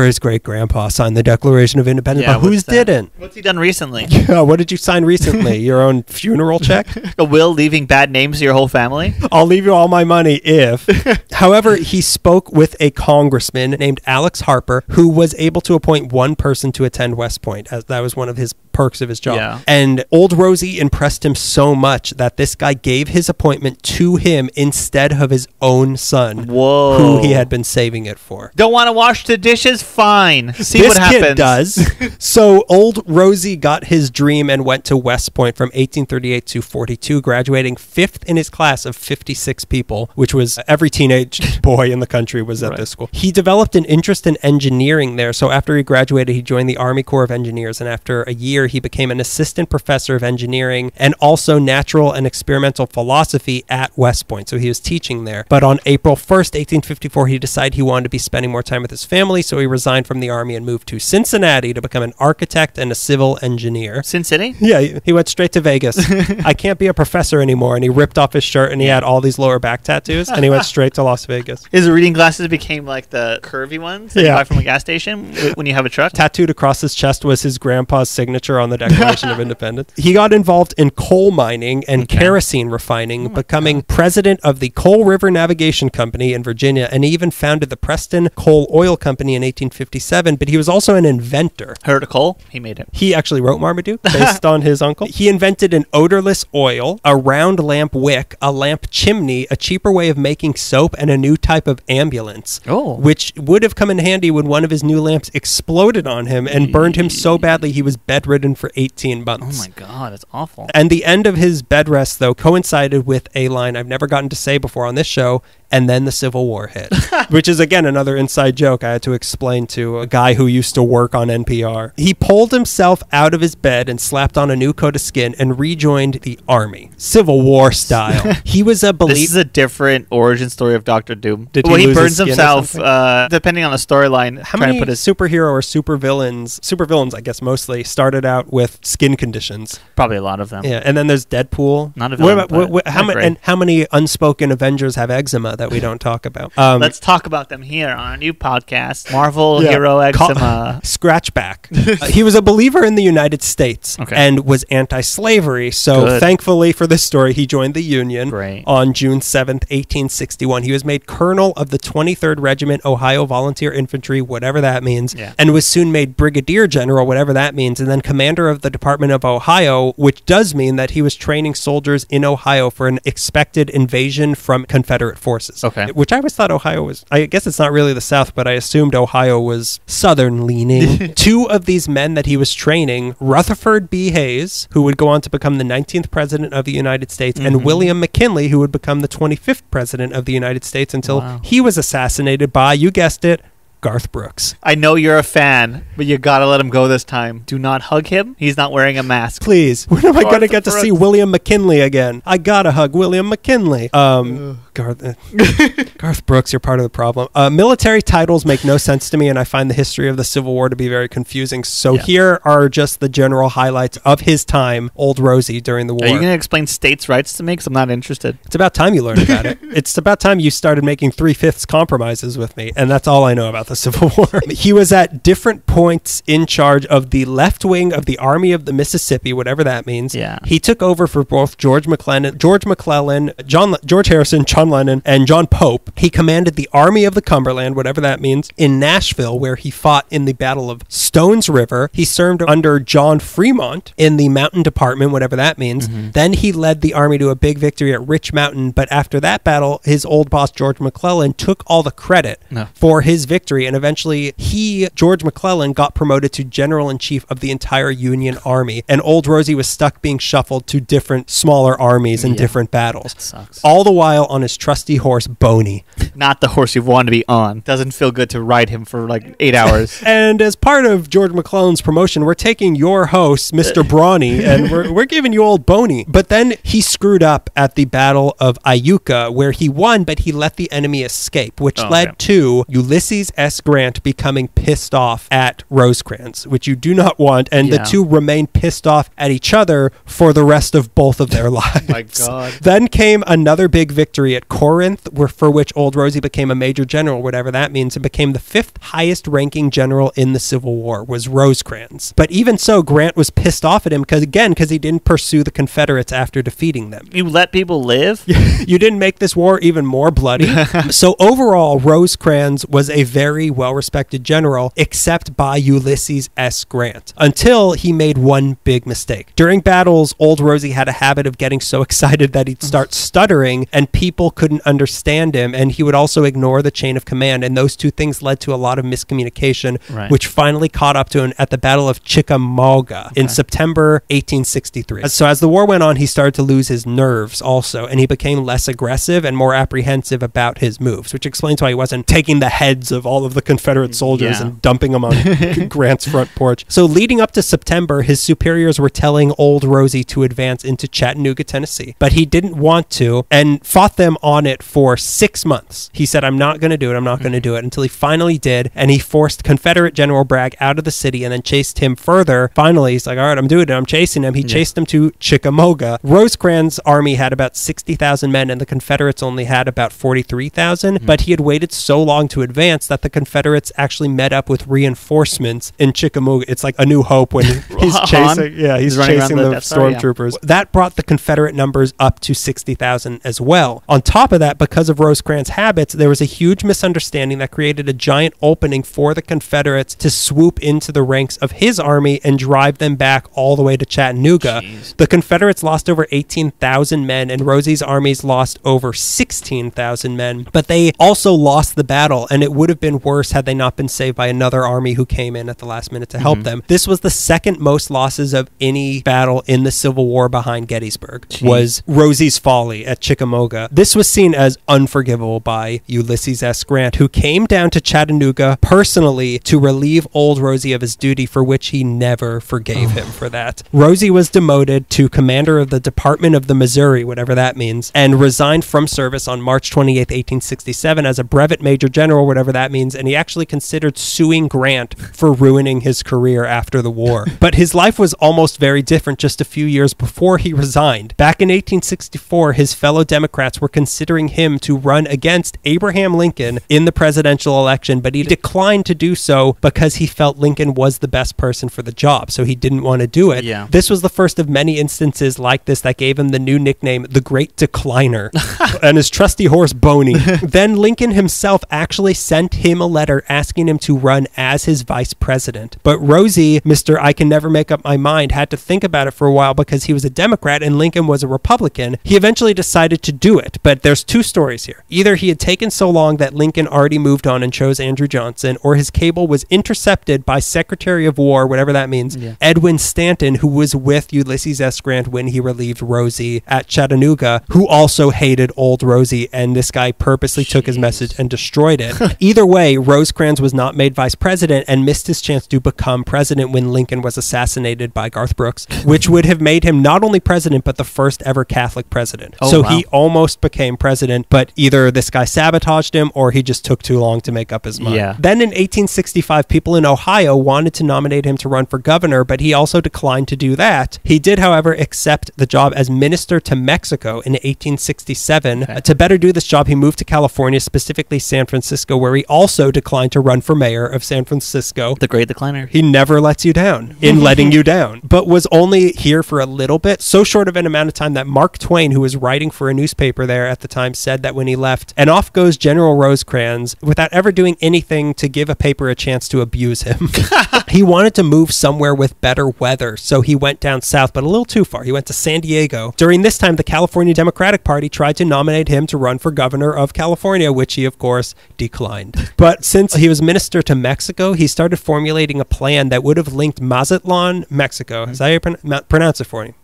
his great grandpa signed the Declaration of Independence, but whose didn't? What's he done recently? What did you sign recently? Your own funeral check? A will leaving bad names to your whole family? I'll leave you all my money if. However, he spoke with a congressman named Alex Harper, who was able to appoint one person to attend West Point, as that was one of his perks of his job. Yeah. And old Rosie impressed him so much that this guy gave his appointment to him instead of his own son. Whoa. Who he had been saving it for. Don't want to wash the dishes? Fine. See this what happens. Kid does. So old Rosie got his dream and went to West Point from 1838 to 42, graduating 5th in his class of 56 people, which was every teenage boy in the country was at this school. He developed an interest in engineering there, so after he graduated, he joined the Army Corps of Engineers, and after a year, he became an assistant professor of engineering and also natural and experimental philosophy at West Point, so he was teaching there. But on April 1st, 1854, he decided he wanted to be spending more time with his family, so he resigned from the Army and moved to Cincinnati to become an architect and a civil engineer. Sin City? Yeah, he went straight to Vegas. I can't be a professor anymore, and he ripped off his shirt, and he had all these lower back tattoos, and he went straight to Las Vegas. His reading glasses became like the curvy ones that you buy from a gas station when you have a truck. Tattooed across his chest was his grandpa's signature on the Declaration of Independence. He got involved in coal mining and kerosene refining, becoming president of the Coal River Navigation Company in Virginia, and he even founded the Preston Coal Oil Company in 1857, but he was also an inventor. Heard of coal? He made it. He actually wrote Marmaduke based on his uncle. He invented an odorless oil, a round lamp wick, a lamp chimney, a cheaper way of making soap, and a new type of ambulance, which would have come in handy when one of his new lamps exploded on him and burned him so badly he was bedridden for 18 months. Oh my God, that's awful. And the end of his bed rest, though, coincided with a line I've never gotten to say before on this show, and then the Civil War hit, which is, again, another inside joke I had to explain to a guy who used to work on NPR. He pulled himself out of his bed and slapped on a new coat of skin and rejoined the army, Civil War style. He was a believer. This is a different origin story of Doctor Doom. Did well, he he lose his burns skin or himself, something? depending on the storyline. How trying many to put his superhero or supervillains, I guess mostly, started out with skin conditions? probably a lot of them. Yeah, and then there's Deadpool. Not a villain, but how many? great. And how many unspoken Avengers have eczema that we don't talk about? Let's talk about them here on our new podcast, Marvel Hero Eczema. Scratchback. He was a believer in the United States and was anti-slavery. So Good. thankfully for this story, he joined the Union Great. on June 7th, 1861. He was made colonel of the 23rd Regiment Ohio Volunteer Infantry, whatever that means, and was soon made brigadier general, whatever that means, and then commander of the Department of Ohio, which does mean that he was training soldiers in Ohio for an expected invasion from Confederate forces. Which I always thought Ohio was, I guess it's not really the South, but I assumed Ohio was Southern leaning. Two of these men that he was training, Rutherford B. Hayes, who would go on to become the 19th president of the United States, and William McKinley, who would become the 25th president of the United States until he was assassinated by, you guessed it, Garth Brooks. I know you're a fan, but you gotta let him go this time. Do not hug him. He's not wearing a mask. Please. When am I going to get to see William McKinley again? I gotta hug William McKinley. Garth Brooks, you're part of the problem. Military titles make no sense to me, and I find the history of the Civil War to be very confusing. So here are just the general highlights of his time, Old Rosie, during the war. Are you going to explain states' rights to me? Because I'm not interested. It's about time you learned about it. It's about time you started making 3/5 compromises with me, and that's all I know about the Civil War. He was at different points in charge of the left wing of the Army of the Mississippi, whatever that means. He took over for both George McClellan, George Harrison, John Lennon, and John Pope. He commanded the Army of the Cumberland, whatever that means, in Nashville, where he fought in the Battle of Stones River. He served under John Fremont in the Mountain Department, whatever that means. Then he led the army to a big victory at Rich Mountain, but after that battle, his old boss, George McClellan, took all the credit for his victory, and eventually George McClellan, got promoted to General-in-Chief of the entire Union Army, and Old Rosie was stuck being shuffled to different smaller armies in different battles. That sucks. All the while on his trusty horse, Boney. Not the horse you want to be on. Doesn't feel good to ride him for like 8 hours. And as part of George McClellan's promotion, we're taking your host, Mr. Brawny, and we're giving you old Boney. But then he screwed up at the Battle of Iuka, where he won, but he let the enemy escape, which led to Ulysses S. Grant becoming pissed off at Rosecrans, which you do not want, and the two remained pissed off at each other for the rest of both of their lives. My God. Then came another big victory at Corinth, for which Old Rosie became a major general, whatever that means, and became the 5th highest ranking general in the Civil War, was Rosecrans. But even so, Grant was pissed off at him because he didn't pursue the Confederates after defeating them. You let people live? You didn't make this war even more bloody. So overall, Rosecrans was a very well-respected general, except by Ulysses S. Grant, until he made one big mistake. During battles, Old Rosie had a habit of getting so excited that he'd start stuttering, and people couldn't understand him, and he would also ignore the chain of command, and those two things led to a lot of miscommunication, which finally caught up to him at the Battle of Chickamauga in September 1863. So as the war went on, he started to lose his nerves also, and he became less aggressive and more apprehensive about his moves, which explains why he wasn't taking the heads of all of the Confederate soldiers and dumping them on Grant's front porch. So leading up to September, his superiors were telling Old Rosie to advance into Chattanooga, Tennessee, but he didn't want to and fought them on it for 6 months. He said, I'm not going to do it, until he finally did, and he forced Confederate General Bragg out of the city and then chased him further. Finally, he's like, all right, I'm doing it, I'm chasing him. He chased him to Chickamauga. Rosecrans' army had about 60,000 men, and the Confederates only had about 43,000, but he had waited so long to advance that the Confederates actually met up with reinforcements in Chickamauga. It's like A New Hope when he's chasing, he's chasing the stormtroopers. That brought the Confederate numbers up to 60,000 as well. On top of that, because of Rosecrans' habits, there was a huge misunderstanding that created a giant opening for the Confederates to swoop into the ranks of his army and drive them back all the way to Chattanooga. The Confederates lost over 18,000 men, and Rosie's armies lost over 16,000 men, but they also lost the battle, and it would have been worse had they not been saved by another army who came in at the last minute to help them. This was the second most losses of any battle in the Civil War behind Gettysburg, was Rosie's folly at Chickamauga. This This was seen as unforgivable by Ulysses S. Grant, who came down to Chattanooga personally to relieve old Rosie of his duty, for which he never forgave him for that. Rosie was demoted to commander of the Department of the Missouri, whatever that means, and resigned from service on March 28, 1867 as a brevet major general, whatever that means, and he actually considered suing Grant for ruining his career after the war. But his life was almost very different just a few years before he resigned. Back in 1864, his fellow Democrats were considering him to run against Abraham Lincoln in the presidential election, but he declined to do so because he felt Lincoln was the best person for the job, so he didn't want to do it. Yeah. This was the first of many instances like this that gave him the new nickname, the Great Decliner, and his trusty horse, Boney. Then Lincoln himself actually sent him a letter asking him to run as his vice president. But Rosie, Mr. I can never make up my mind, had to think about it for a while because he was a Democrat and Lincoln was a Republican. He eventually decided to do it, but there's two stories here. Either he had taken so long that Lincoln already moved on and chose Andrew Johnson, or his cable was intercepted by Secretary of War, whatever that means, Edwin Stanton, who was with Ulysses S. Grant when he relieved Rosie at Chattanooga, who also hated old Rosie, and this guy purposely took his message and destroyed it. Either way, Rosecrans was not made vice president and missed his chance to become president when Lincoln was assassinated by Garth Brooks, which would have made him not only president, but the first ever Catholic president. He almost became president, but either this guy sabotaged him or he just took too long to make up his mind. Then in 1865, people in Ohio wanted to nominate him to run for governor, but he also declined to do that. He did, however, accept the job as minister to Mexico in 1867. To better do this job, he moved to California, specifically San Francisco, where he also declined to run for mayor of San Francisco. The Great Decliner. He never lets you down in letting you down, but was only here for a little bit, so short of an amount of time that Mark Twain, who was writing for a newspaper there at the time, said that when he left, and off goes General Rosecrans without ever doing anything to give a paper a chance to abuse him. He wanted to move somewhere with better weather, so he went down south, but a little too far. He went to San Diego. During this time, the California Democratic Party tried to nominate him to run for governor of California, which he, of course, declined. But since he was minister to Mexico, he started formulating a plan that would have linked Mazatlan, Mexico. Is that how you pronounce it for me?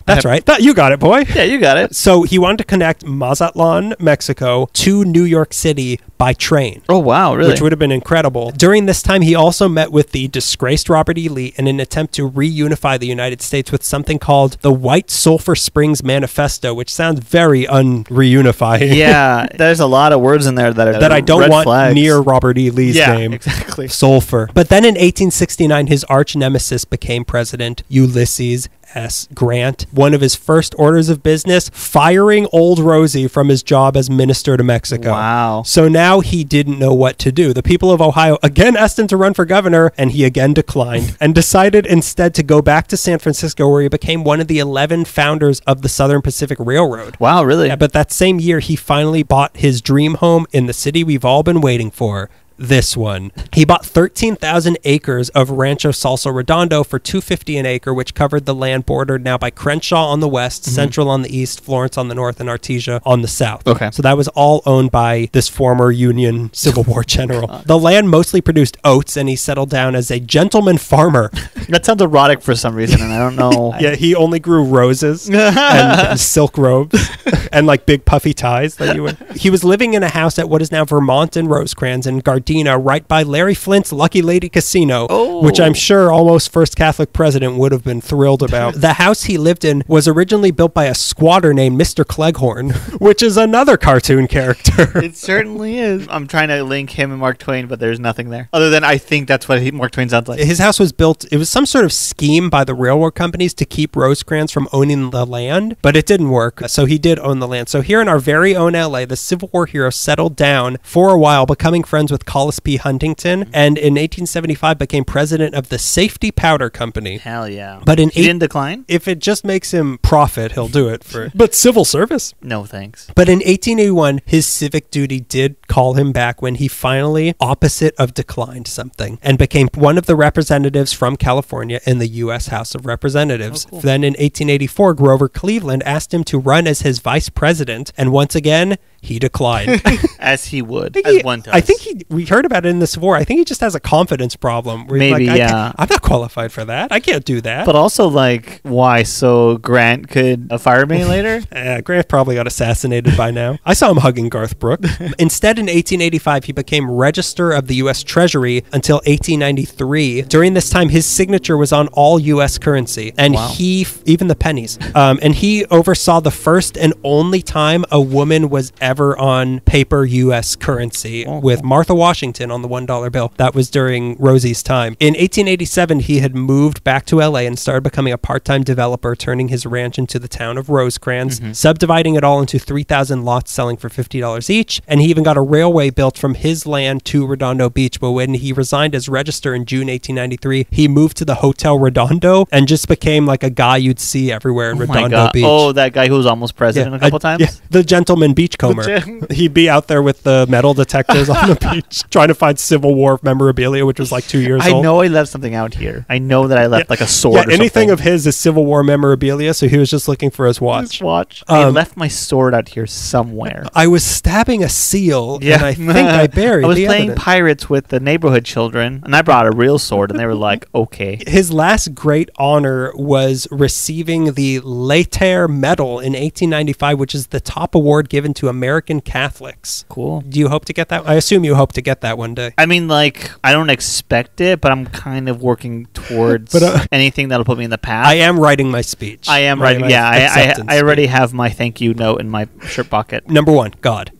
That's right. You got it, boy. Yeah, you got it. So he wanted to connect Mazatlan, Mexico to New York City by train. Oh, wow, really? Which would have been incredible. During this time, he also met with the disgraced Robert E. Lee in an attempt to reunify the United States with something called the White Sulphur Springs Manifesto, which sounds very unreunifying. Yeah, there's a lot of words in there that I don't want flags near Robert E. Lee's name. Yeah, exactly. Sulphur. But then in 1869, his arch nemesis became president, Ulysses S. Grant. One of his first orders of business, firing old Rosie from his job as minister to Mexico. Wow. So now he didn't know what to do. The people of Ohio again asked him to run for governor, and he again declined, and decided instead to go back to San Francisco, where he became one of the 11 founders of the Southern Pacific Railroad. Wow, really? Yeah, but that same year, he finally bought his dream home in the city we've all been waiting for. This one. He bought 13,000 acres of Rancho Salsa Redondo for $250 an acre, which covered the land bordered now by Crenshaw on the west, Central on the east, Florence on the north, and Artesia on the south. Okay. So that was all owned by this former Union Civil War general. The land mostly produced oats, and he settled down as a gentleman farmer. That sounds erotic for some reason, and I don't know. Yeah, he only grew roses and silk robes and like big puffy ties that you would. He was living in a house at what is now Vermont and Rosecrans and Gardena, right by Larry Flint's Lucky Lady Casino, which I'm sure almost first Catholic president would have been thrilled about. The house he lived in was originally built by a squatter named Mr. Cleghorn, which is another cartoon character. It certainly is. I'm trying to link him and Mark Twain, but there's nothing there. Other than I think that's what Mark Twain sounds like. His house was built, it was some sort of scheme by the railroad companies to keep Rosecrans from owning the land, but it didn't work, so he did own the land. So here in our very own LA, the Civil War hero settled down for a while, becoming friends with Collis P. Huntington, and in 1875 became president of the Safety Powder Company. Hell yeah. But he didn't decline? If it just makes him profit, he'll do it for but civil service? No thanks. But in 1881, his civic duty did call him back when he finally, opposite of declined something, and became one of the representatives from California in the U.S. House of Representatives. Cool. Then in 1884, Grover Cleveland asked him to run as his vice president, and once again, he declined. As he would, I think as one does. I think we heard about it in the Civil War. I think he just has a confidence problem. Where he's Maybe, like, yeah. I'm not qualified for that. I can't do that. But also, like, why? So Grant could fire me later? Grant probably got assassinated by now. I saw him hugging Garth Brooks. Instead, in 1885, he became Register of the U.S. Treasury until 1893. During this time, his signature was on all U.S. currency, and even the pennies. And he oversaw the first and only time a woman was ever on paper U.S. currency with Martha Washington on the $1 bill. That was during Rosie's time. In 1887, he had moved back to L.A. and started becoming a part-time developer, turning his ranch into the town of Rosecrans, subdividing it all into 3,000 lots selling for $50 each. And he even got a railway built from his land to Redondo Beach. But when he resigned as Register in June 1893, he moved to the Hotel Redondo and just became like a guy you'd see everywhere in Redondo Beach. Oh, that guy who was almost president a couple times? Yeah, the gentleman beachcomber. He'd be out there with the metal detectors on the beach trying to find Civil War memorabilia, which was like 2 years old. I know I left something out here. I know that I left like a sword or anything something. of his is Civil War memorabilia, so he was just looking for his watch. I left my sword out here somewhere. I was stabbing a seal, and I think I buried I was the playing evidence. pirates with the neighborhood children, and I brought a real sword, and they were like, okay. His last great honor was receiving the Later Medal in 1895, which is the top award given to American Catholics. Cool. Do you hope to get that? I assume you hope to get that one day. I mean, like, I don't expect it, but I'm kind of working towards anything that'll put me in the path. I am writing my speech. I am writing. Yeah, I already have my thank you note in my shirt pocket. Number 1, God.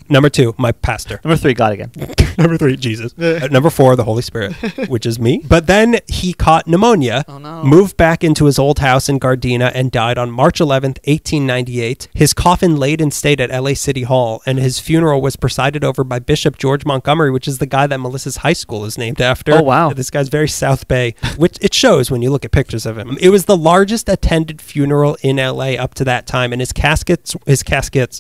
Number 2, my pastor. Number 3, God again. Number 3, Jesus. Number 4, the Holy Spirit, which is me. But then he caught pneumonia, moved back into his old house in Gardena, and died on March 11th, 1898. His coffin laid in state at LA City Hall, and his funeral was presided over by Bishop George Montgomery, which is the guy that Melissa's high school is named after. Oh, wow. This guy's very South Bay, which it shows when you look at pictures of him. It was the largest attended funeral in LA up to that time, and his caskets.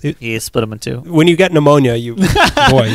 He split them in two. When you get pneumonia, you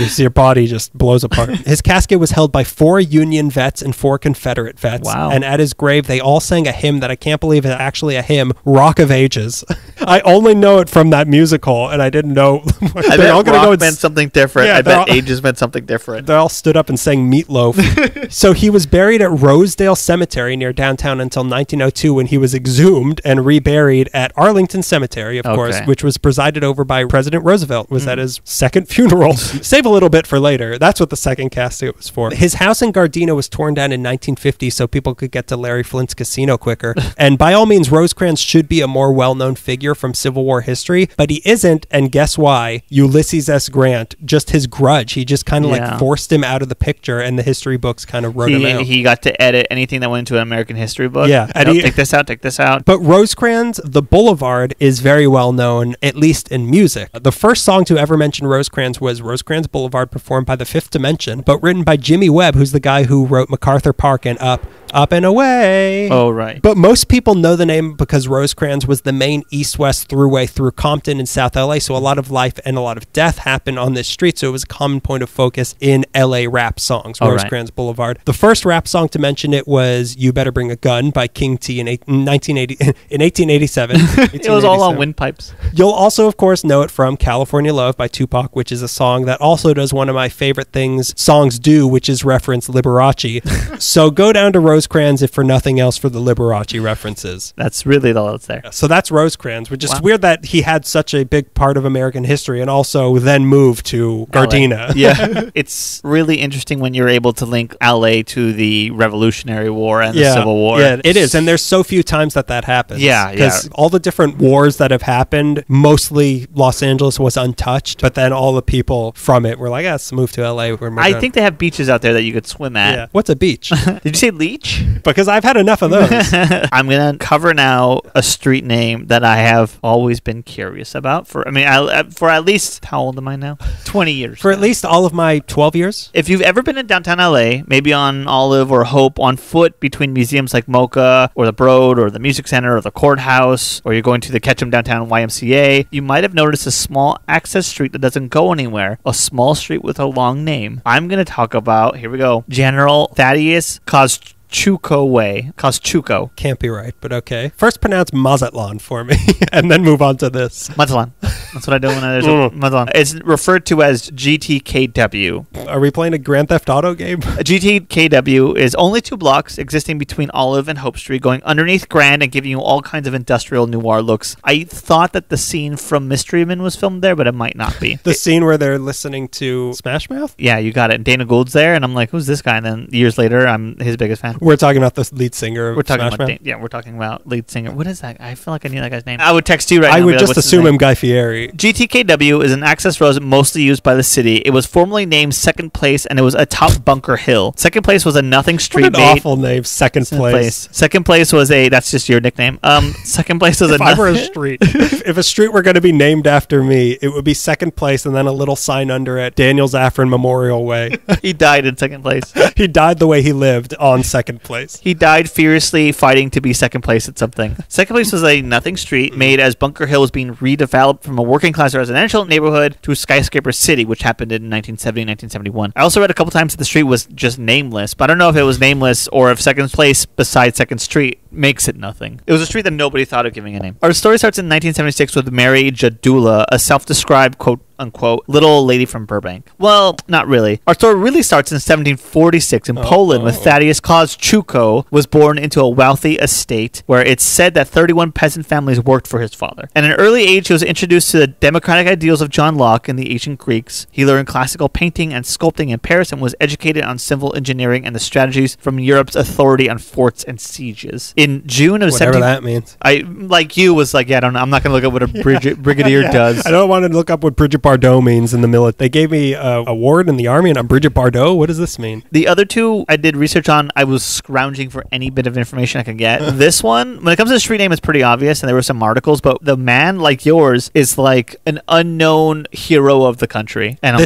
see your body just blows apart. His casket was held by 4 Union vets and 4 Confederate vets. Wow. And at his grave, they all sang a hymn that I can't believe is actually a hymn, Rock of Ages. I only know it from that musical, and I didn't know. I bet rock meant something different. I bet ages meant something different. They all stood up and sang Meatloaf. So he was buried at Rosedale Cemetery near downtown until 1902, when he was exhumed and reburied at Arlington Cemetery, of course, which was presided over by President Roosevelt. Was at his second funeral. Save a little bit for later. That's what the second casket was for. His house in Gardena was torn down in 1950 so people could get to Larry Flint's casino quicker. And by all means, Rosecrans should be a more well-known figure from Civil War history, but he isn't, and guess why? Ulysses S. Grant, just his grudge. He just kind of like forced him out of the picture, and the history books kind of wrote him out. He got to edit anything that went into an American history book. Yeah. Take this out. But Rosecrans, the Boulevard, is very well known, at least in music. The first song to ever mention Rosecrans was Rosecrans Boulevard, performed by the Fifth Dimension, but written by Jimmy Webb, who's the guy who wrote MacArthur Park and Up and Away. Oh, right. But most people know the name because Rosecrans was the main east-west throughway through Compton and South LA, so a lot of life and a lot of death happened on this street, so it was a common point of focus in LA rap songs, Rosecrans Boulevard. The first rap song to mention it was You Better Bring a Gun by King T in 1887. It was all on windpipes. You'll also, of course, know it from California Love by Tupac, which is a song that also does one of my favorite things songs do, which is reference Liberace. So go down to Rosecrans, if for nothing else, for the Liberace references. That's really all that's there. So that's Rosecrans, which is weird that he had such a big part of American history and also then moved to Gardena. Yeah. It's really interesting when you're able to link LA to the Revolutionary War and the Civil War. Yeah, it is. And there's so few times that happens. Yeah, because all the different wars that have happened, mostly Los Angeles was untouched, but then all the people from it were like, let's move to LA. I think they have beaches out there that you could swim at. Yeah. What's a beach? Did you say leech? Because I've had enough of those. I'm going to cover now a street name that I have always been curious about for at least, how old am I now? 20 years. For at least all of my 12 years. If you've ever been in downtown LA, maybe on Olive or Hope, on foot between museums like Mocha or the Broad or the Music Center or the Courthouse, or you're going to the Ketchum Downtown YMCA, you might have noticed a small access street that doesn't go anywhere, a small street with a long name. I'm going to talk about, here we go, General Thaddeus Kosciuszko Way. Kosciuszko. Can't be right, but okay. First pronounce Mazatlan for me, and then move on to this. Mazatlan. That's what I do when there's a Mazon. It's referred to as GTKW. Are we playing a Grand Theft Auto game? GTKW is only 2 blocks existing between Olive and Hope Street, going underneath Grand and giving you all kinds of industrial noir looks. I thought that the scene from Mystery Men was filmed there, but it might not be. The scene where they're listening to Smash Mouth? Yeah, you got it. And Dana Gould's there, and I'm like, who's this guy? And then years later, I'm his biggest fan. We're talking about the lead singer of We're talking Smash about Mouth? we're talking about lead singer. What is that? I feel like I knew that guy's name. I would text you right now. I would like, just what's his assume name? him Guy Fieri. GTKW is an access road mostly used by the city. It was formerly named Second Place, and it was atop Bunker Hill. Second Place was a nothing street. What an awful name, Second Place. Second Place was that's just your nickname. Second Place was If I were a street, if a street were going to be named after me, it would be Second Place and then a little sign under it, Daniel Zaffron Memorial Way. He died in Second Place. He died the way he lived on Second Place. He died furiously fighting to be second place at something. Second Place was a nothing street made as Bunker Hill was being redeveloped from a working class residential neighborhood to a skyscraper city, which happened in 1970, 1971. I also read a couple times that the street was just nameless, but I don't know if it was nameless or if Second Place besides Second Street makes it nothing. It was a street that nobody thought of giving a name. Our story starts in 1976 with Mary Jadula, a self-described quote unquote little lady from Burbank. Well, not really. Our story really starts in 1746 in Poland, with Thaddeus Kozchuko was born into a wealthy estate where it's said that 31 peasant families worked for his father. At an early age, he was introduced to the democratic ideals of John Locke and the ancient Greeks. He learned classical painting and sculpting in Paris and was educated on civil engineering and the strategies from Europe's authority on forts and sieges. In June of whatever that means. I, like you, was like, yeah, I don't know. I'm not going to look up what a brigadier does. I don't want to look up what Bridget Bardot means in the military. They gave me a award in the Army, and I'm Bridget Bardot. What does this mean? The other two I did research on. I was scrounging for any bit of information I could get. This one, when it comes to the street name, it's pretty obvious, and there were some articles, but the man, like yours, is like an unknown hero of the country. And I'm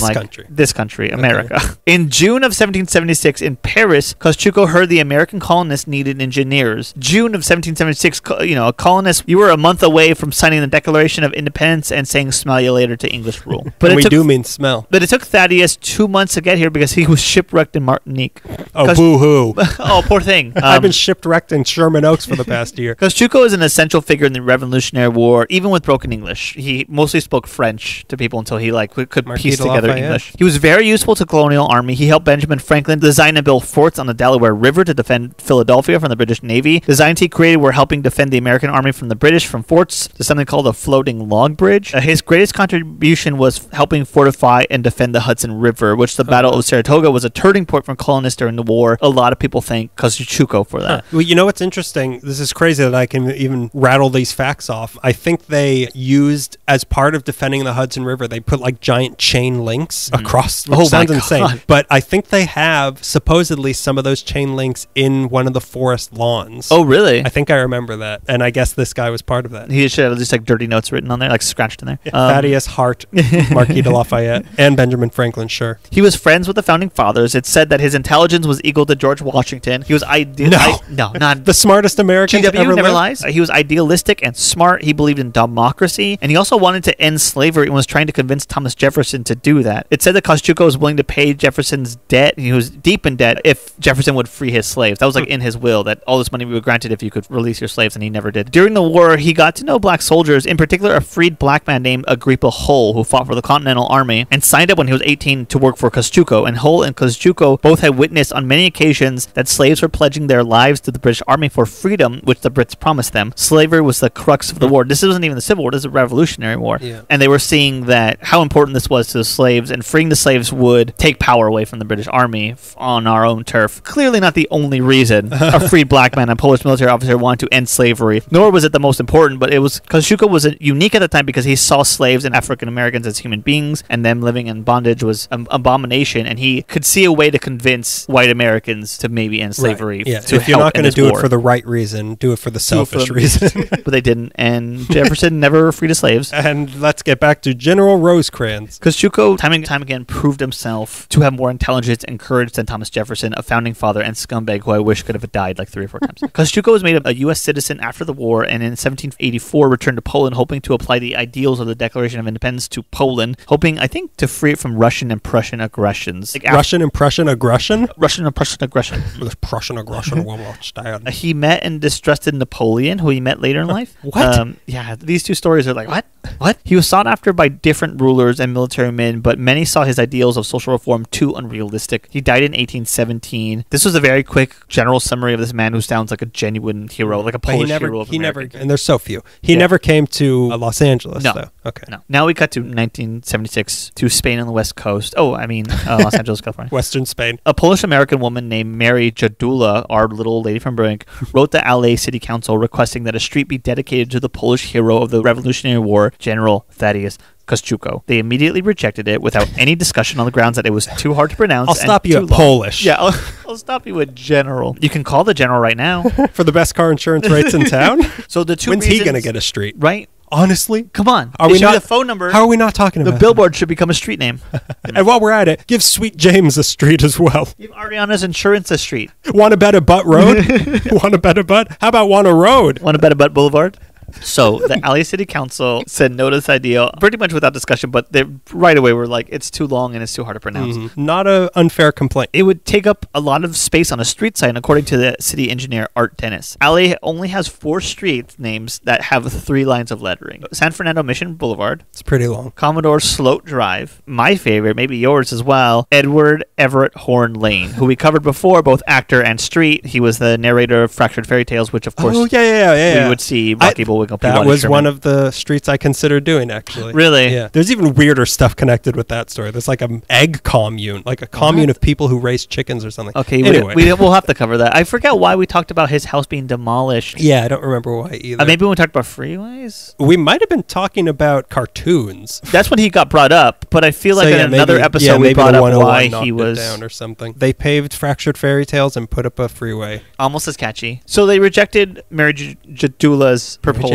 this country, America. Okay. In June of 1776 in Paris, Kosciuszko heard the American colonists needed engineers. June of 1776, a colonist, you were a month away from signing the Declaration of Independence and saying "smell you later" to English rule. But we do mean smell. But it took Thaddeus 2 months to get here because he was shipwrecked in Martinique. Oh, boo-hoo. Oh, poor thing. I've been shipwrecked in Sherman Oaks for the past year. Kosciuszko is an essential figure in the Revolutionary War, even with broken English. He mostly spoke French to people until he could piece together English. He was very useful to the colonial army. He helped Benjamin Franklin design and build forts on the Delaware River to defend Philadelphia from the British Navy. Designs he created were helping defend the American army from the British, from forts to something called a floating log bridge. His greatest contribution was helping fortify and defend the Hudson River, which the Battle of Saratoga was a turning point for colonists during the war. A lot of people thank Kosciuszko for that. Well, you know what's interesting? This is crazy that I can even rattle these facts off. I think they used, as part of defending the Hudson River, they put like giant chain links across, which sounds insane. But I think they have supposedly some of those chain links in one of the forest lawns. Oh, really? I think I remember that. And I guess this guy was part of that. He should have just like dirty notes written on there, like scratched in there. Thaddeus Hart, Marquis de Lafayette, and Benjamin Franklin, sure. He was friends with the founding fathers. It's said that his intelligence was equal to George Washington. He was not the smartest American ever never lived. Lies. He was idealistic and smart. He believed in democracy, and he also wanted to end slavery and was trying to convince Thomas Jefferson to do that. It said that Kosciuszko was willing to pay Jefferson's debt. He was deep in debt if Jefferson would free his slaves. That was like in his will, that all this money would be granted if you could release your slaves, and he never did. During the war, he got to know black soldiers, in particular a freed black man named Agrippa Hull, who fought for the Continental Army and signed up when he was 18 to work for Kosciuszko. And Hull and Kosciuszko both had witnessed on many occasions that slaves were pledging their lives to the British Army for freedom, which the Brits promised them. Slavery was the crux of the war. This wasn't even the Civil War, this is a Revolutionary War. Yeah. And they were seeing that how important this was to the slaves, and freeing the slaves would take power away from the British Army on our own turf. Clearly not the only reason a freed black man and Polish military officer wanted to end slavery, nor was it the most important, but it was Kosciuszko was unique at the time because he saw slaves and African Americans as human beings, and them living in bondage was an abomination, and he could see a way to convince white Americans to maybe end slavery. Right. Yeah. So if you're not going to do it for the right reason, do it for the selfish reason. But they didn't, and Jefferson never freed his slaves. And let's get back to General Rosecrans. Kosciuszko time and time again proved himself to have more intelligence and courage than Thomas Jefferson, a founding father and scumbag who I wish could have died like 3 or 4 times. Kosciuszko was made a U.S. citizen after the war, and in 1784 returned to Poland, hoping to apply the ideals of the Declaration of Independence to Poland, hoping, I think, to free it from Russian and Prussian aggressions. Russian and Prussian aggression? Russian and Prussian aggression. With Prussian aggression, will not stand. He met and distrusted Napoleon, who he met later in life. What? Yeah, these two stories are like, what? What? He was sought after by different rulers and military men, but many saw his ideals of social reform too unrealistic. He died in 1817. This was a very quick general summary of this man who sounds like a genuine hero, like a Polish hero of America. And there's so few. He never came to Los Angeles, no. though. Okay. No. Now we cut to 1976 to Spain on the West Coast. Oh, I mean, Los Angeles, California. Western Spain. A Polish-American woman named Mary Jadula, our little lady from Brink, wrote the LA City Council requesting that a street be dedicated to the Polish hero of the Revolutionary War, General Thaddeus Kościuszko. They immediately rejected it without any discussion on the grounds that it was too hard to pronounce. I'll stop you at Polish. Yeah, I'll stop you at General. You can call the General right now. For the best car insurance rates in town? So the two When's reasons, he going to get a street? Right? Honestly? Come on. Are we not, the phone number. How are we not talking about the billboard should become a street name. And while we're at it, give Sweet James a street as well. Give Ariana's Insurance a street. Want to bet a butt road? Want to bet a butt? How about want a road? Want to bet a butt boulevard? So the LA City Council said no to this idea pretty much without discussion, but they right away were like, it's too long and it's too hard to pronounce. Mm-hmm. Not an unfair complaint. It would take up a lot of space on a street sign, according to the city engineer Art Dennis. LA only has 4 street names that have 3 lines of lettering. San Fernando Mission Boulevard. It's pretty long. Commodore Sloat Drive. My favorite, maybe yours as well, Edward Everett Horn Lane, who we covered before, both actor and street. He was the narrator of Fractured Fairy Tales, which of course we would see Rocky Bullwinkle. That was one of the streets I considered doing, actually. Really? Yeah. There's even weirder stuff connected with that story. There's like an egg commune, like a commune of people who raise chickens or something. Okay, anyway. we'll have to cover that. I forget why we talked about his house being demolished. Yeah, I don't remember why either. Maybe when we talked about freeways? We might have been talking about cartoons. That's when he got brought up, but I feel like in another episode we brought up why he was down or something. They paved Fractured Fairy Tales and put up a freeway. Almost as catchy. So they rejected Mary Jadula's proposal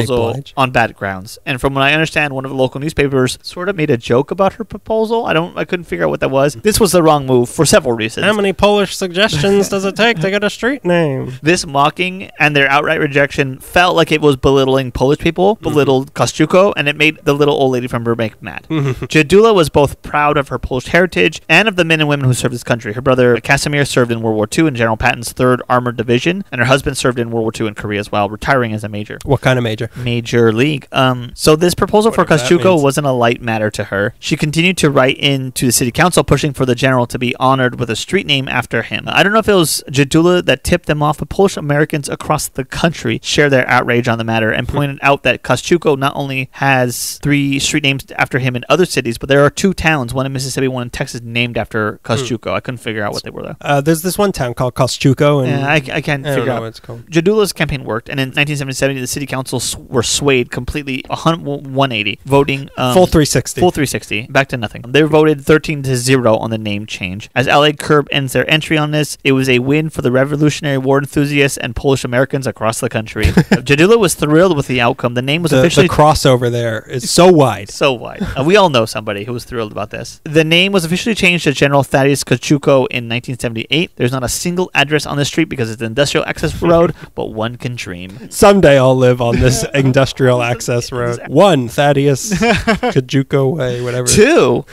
on bad grounds. And from what I understand, one of the local newspapers sort of made a joke about her proposal. I couldn't figure out what that was. This was the wrong move for several reasons. How many Polish suggestions does it take to get a street name? This mocking and their outright rejection felt like it was belittling Polish people, belittled Kościuszko, and it made the little old lady from Burbank mad. Jadula was both proud of her Polish heritage and of the men and women who served this country. Her brother Casimir served in World War II in General Patton's 3rd Armored Division, and her husband served in World War II in Korea as well, retiring as a major. What kind of major? Major League. So this proposal for Kościuszko wasn't a light matter to her. She continued to write in to the city council pushing for the general to be honored with a street name after him. I don't know if it was Jadula that tipped them off, but Polish Americans across the country shared their outrage on the matter and pointed out that Kościuszko not only has 3 street names after him in other cities, but there are 2 towns, one in Mississippi, one in Texas, named after Kościuszko. I couldn't figure out what they were though. There's this one town called Kościuszko, and I can't figure out what it's called. Jadula's campaign worked, and in 1977, the city council were swayed completely 180, voting full 360. Full 360, back to nothing. They voted 13-0 on the name change. As LA Curb ends their entry on this, it was a win for the Revolutionary War enthusiasts and Polish Americans across the country. Jadula was thrilled with the outcome. The name was officially... The crossover there is so wide. So wide. We all know somebody who was thrilled about this. The name was officially changed to General Thaddeus Kościuszko in 1978. There's not a single address on the street because it's an industrial access road, but one can dream. Someday I'll live on this industrial access road. 1 Thaddeus Kościuszko Way, whatever. 2.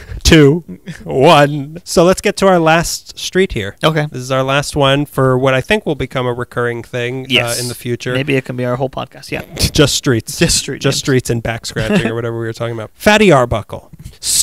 1. So let's get to our last street here. Okay. This is our last one for what I think will become a recurring thing in the future. Maybe it can be our whole podcast. Yeah. Just streets. Just streets and back scratching or whatever we were talking about. Fatty Arbuckle.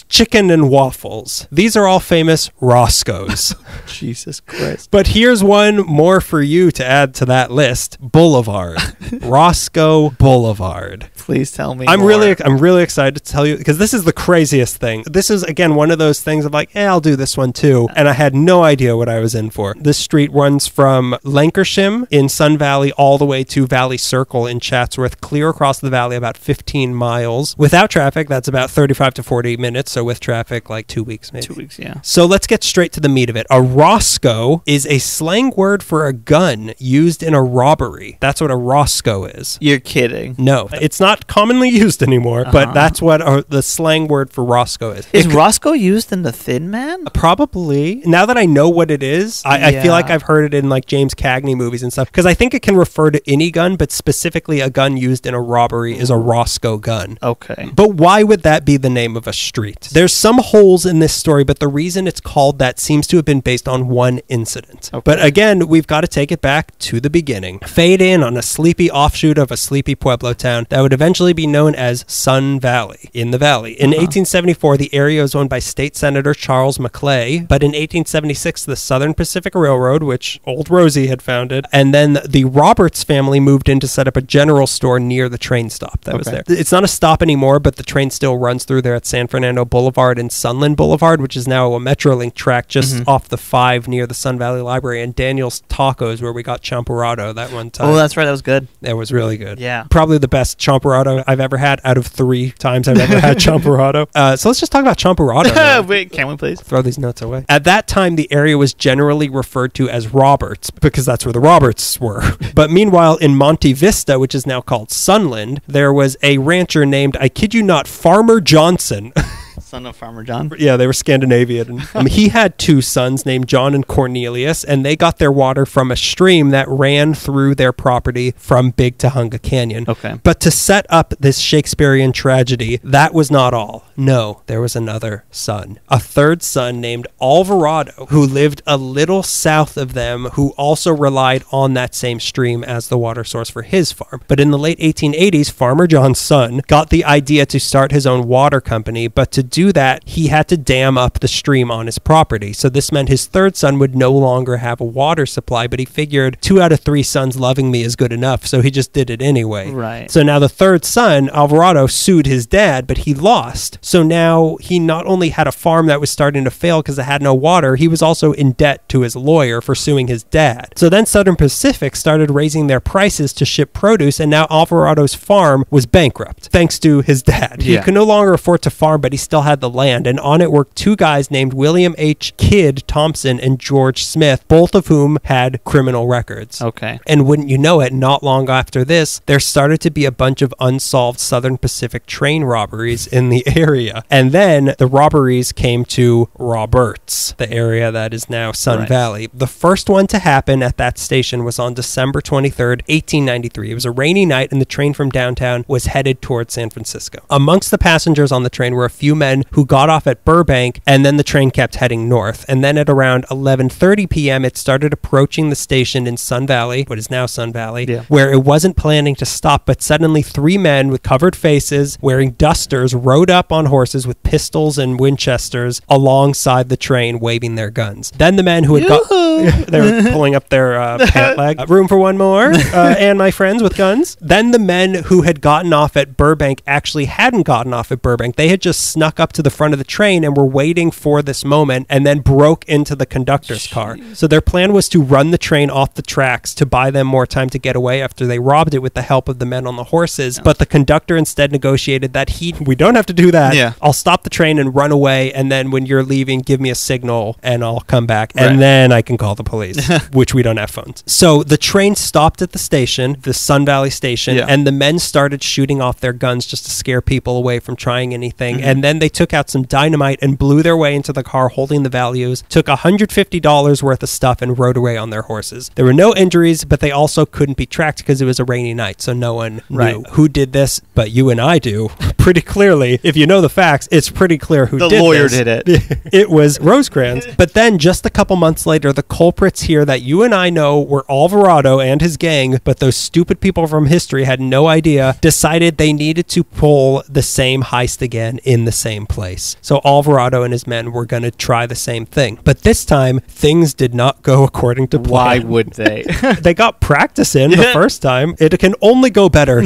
Chicken and waffles. These are all famous Roscoe's. Jesus Christ. But here's one more for you to add to that list. Boulevard. Roscoe Boulevard. Please tell me I'm more. really excited to tell you because this is the craziest thing. This is again one of those things of like, I'll do this one too. And I had no idea what I was in for. This street runs from Lancashire in Sun Valley all the way to Valley Circle in Chatsworth, clear across the valley about 15 miles. Without traffic, that's about 35 to 40 minutes. So with traffic, like 2 weeks maybe. 2 weeks, yeah. So let's get straight to the meat of it. A Roscoe is a slang word for a gun used in a robbery. That's what a Roscoe is. You're kidding. No, it's not commonly used anymore, but that's what the slang word for Roscoe is. Is Roscoe used in The Thin Man? Probably. Now that I know what it is, I feel like I've heard it in like James Cagney movies and stuff, because I think it can refer to any gun, but specifically a gun used in a robbery is a Roscoe gun. Okay. But why would that be the name of a street? There's some holes in this story, but the reason it's called that seems to have been based on one incident. Okay. But again, we've got to take it back to the beginning. Fade in on a sleepy offshoot of a sleepy Pueblo town that would eventually be known as Sun Valley, in the valley. In 1874, the area was owned by State Senator Charles Maclay, but in 1876, the Southern Pacific Railroad, which Old Rosie had founded, and then the Roberts family moved in to set up a general store near the train stop that was there. It's not a stop anymore, but the train still runs through there at San Fernando Boulevard and Sunland Boulevard, which is now a Metrolink track just off the 5 near the Sun Valley Library, and Daniel's Tacos, where we got champurrado that one time. Oh, that's right. That was good. It was really good. Yeah. Probably the best champurrado I've ever had out of 3 times I've ever had champurrado. So let's just talk about champurrado now. Wait, can we please? Throw these notes away. At that time, the area was generally referred to as Roberts because that's where the Roberts were. But meanwhile, in Monte Vista, which is now called Sunland, there was a rancher named, I kid you not, Farmer Johnson. Son of Farmer John. Yeah, they were Scandinavian. He had 2 sons named John and Cornelius, and they got their water from a stream that ran through their property from Big Tahunga Canyon. Okay. But to set up this Shakespearean tragedy, that was not all. No, there was another son. A 3rd son named Alvarado, who lived a little south of them, who also relied on that same stream as the water source for his farm. But in the late 1880s, Farmer John's son got the idea to start his own water company, but to do that, he had to dam up the stream on his property. So this meant his 3rd son would no longer have a water supply, but he figured 2 out of 3 sons loving me is good enough, so he just did it anyway. Right. So now the 3rd son, Alvarado, sued his dad, but he lost. So now he not only had a farm that was starting to fail because it had no water, he was also in debt to his lawyer for suing his dad. So then Southern Pacific started raising their prices to ship produce, and now Alvarado's farm was bankrupt, thanks to his dad. He could no longer afford to farm, but he still had the land, and on it worked 2 guys named William H. Kidd Thompson and George Smith, both of whom had criminal records. Okay. And wouldn't you know it, not long after this, there started to be a bunch of unsolved Southern Pacific train robberies in the area. And then the robberies came to Roberts, the area that is now Sun Valley. The first one to happen at that station was on December 23rd, 1893. It was a rainy night, and the train from downtown was headed towards San Francisco. Amongst the passengers on the train were a few men who got off at Burbank, and then the train kept heading north. And then at around 11:30 p.m., it started approaching the station in Sun Valley, what is now Sun Valley, where it wasn't planning to stop, but suddenly 3 men with covered faces, wearing dusters, rode up on horses with pistols and Winchesters alongside the train, waving their guns. Then the men who had got... they were pulling up their pant leg. Room for one more. And my friends with guns. Then the men who had gotten off at Burbank actually hadn't gotten off at Burbank. They had just snuck up to the front of the train and were waiting for this moment, and then broke into the conductor's car. So their plan was to run the train off the tracks to buy them more time to get away after they robbed it with the help of the men on the horses. But the conductor instead negotiated that we don't have to do that. Yeah. I'll stop the train and run away, and then when you're leaving, give me a signal and I'll come back. And then I can call the police, which we don't have phones. So the train stopped at the station, the Sun Valley station, and the men started shooting off their guns just to scare people away from trying anything. And then they took out some dynamite and blew their way into the car holding the values, took $150 worth of stuff, and rode away on their horses. There were no injuries, but they also couldn't be tracked because it was a rainy night, so no one knew who did this, but you and I do pretty clearly. If you know the facts, it's pretty clear who did this. The lawyer did it. It was Rosecrans. But then just a couple months later, the culprits here that you and I know were Alvarado and his gang, but those stupid people from history had no idea, decided they needed to pull the same heist again in the same place. So Alvarado and his men were going to try the same thing. But this time, things did not go according to plan. Why would they? They got practice in the first time. It can only go better.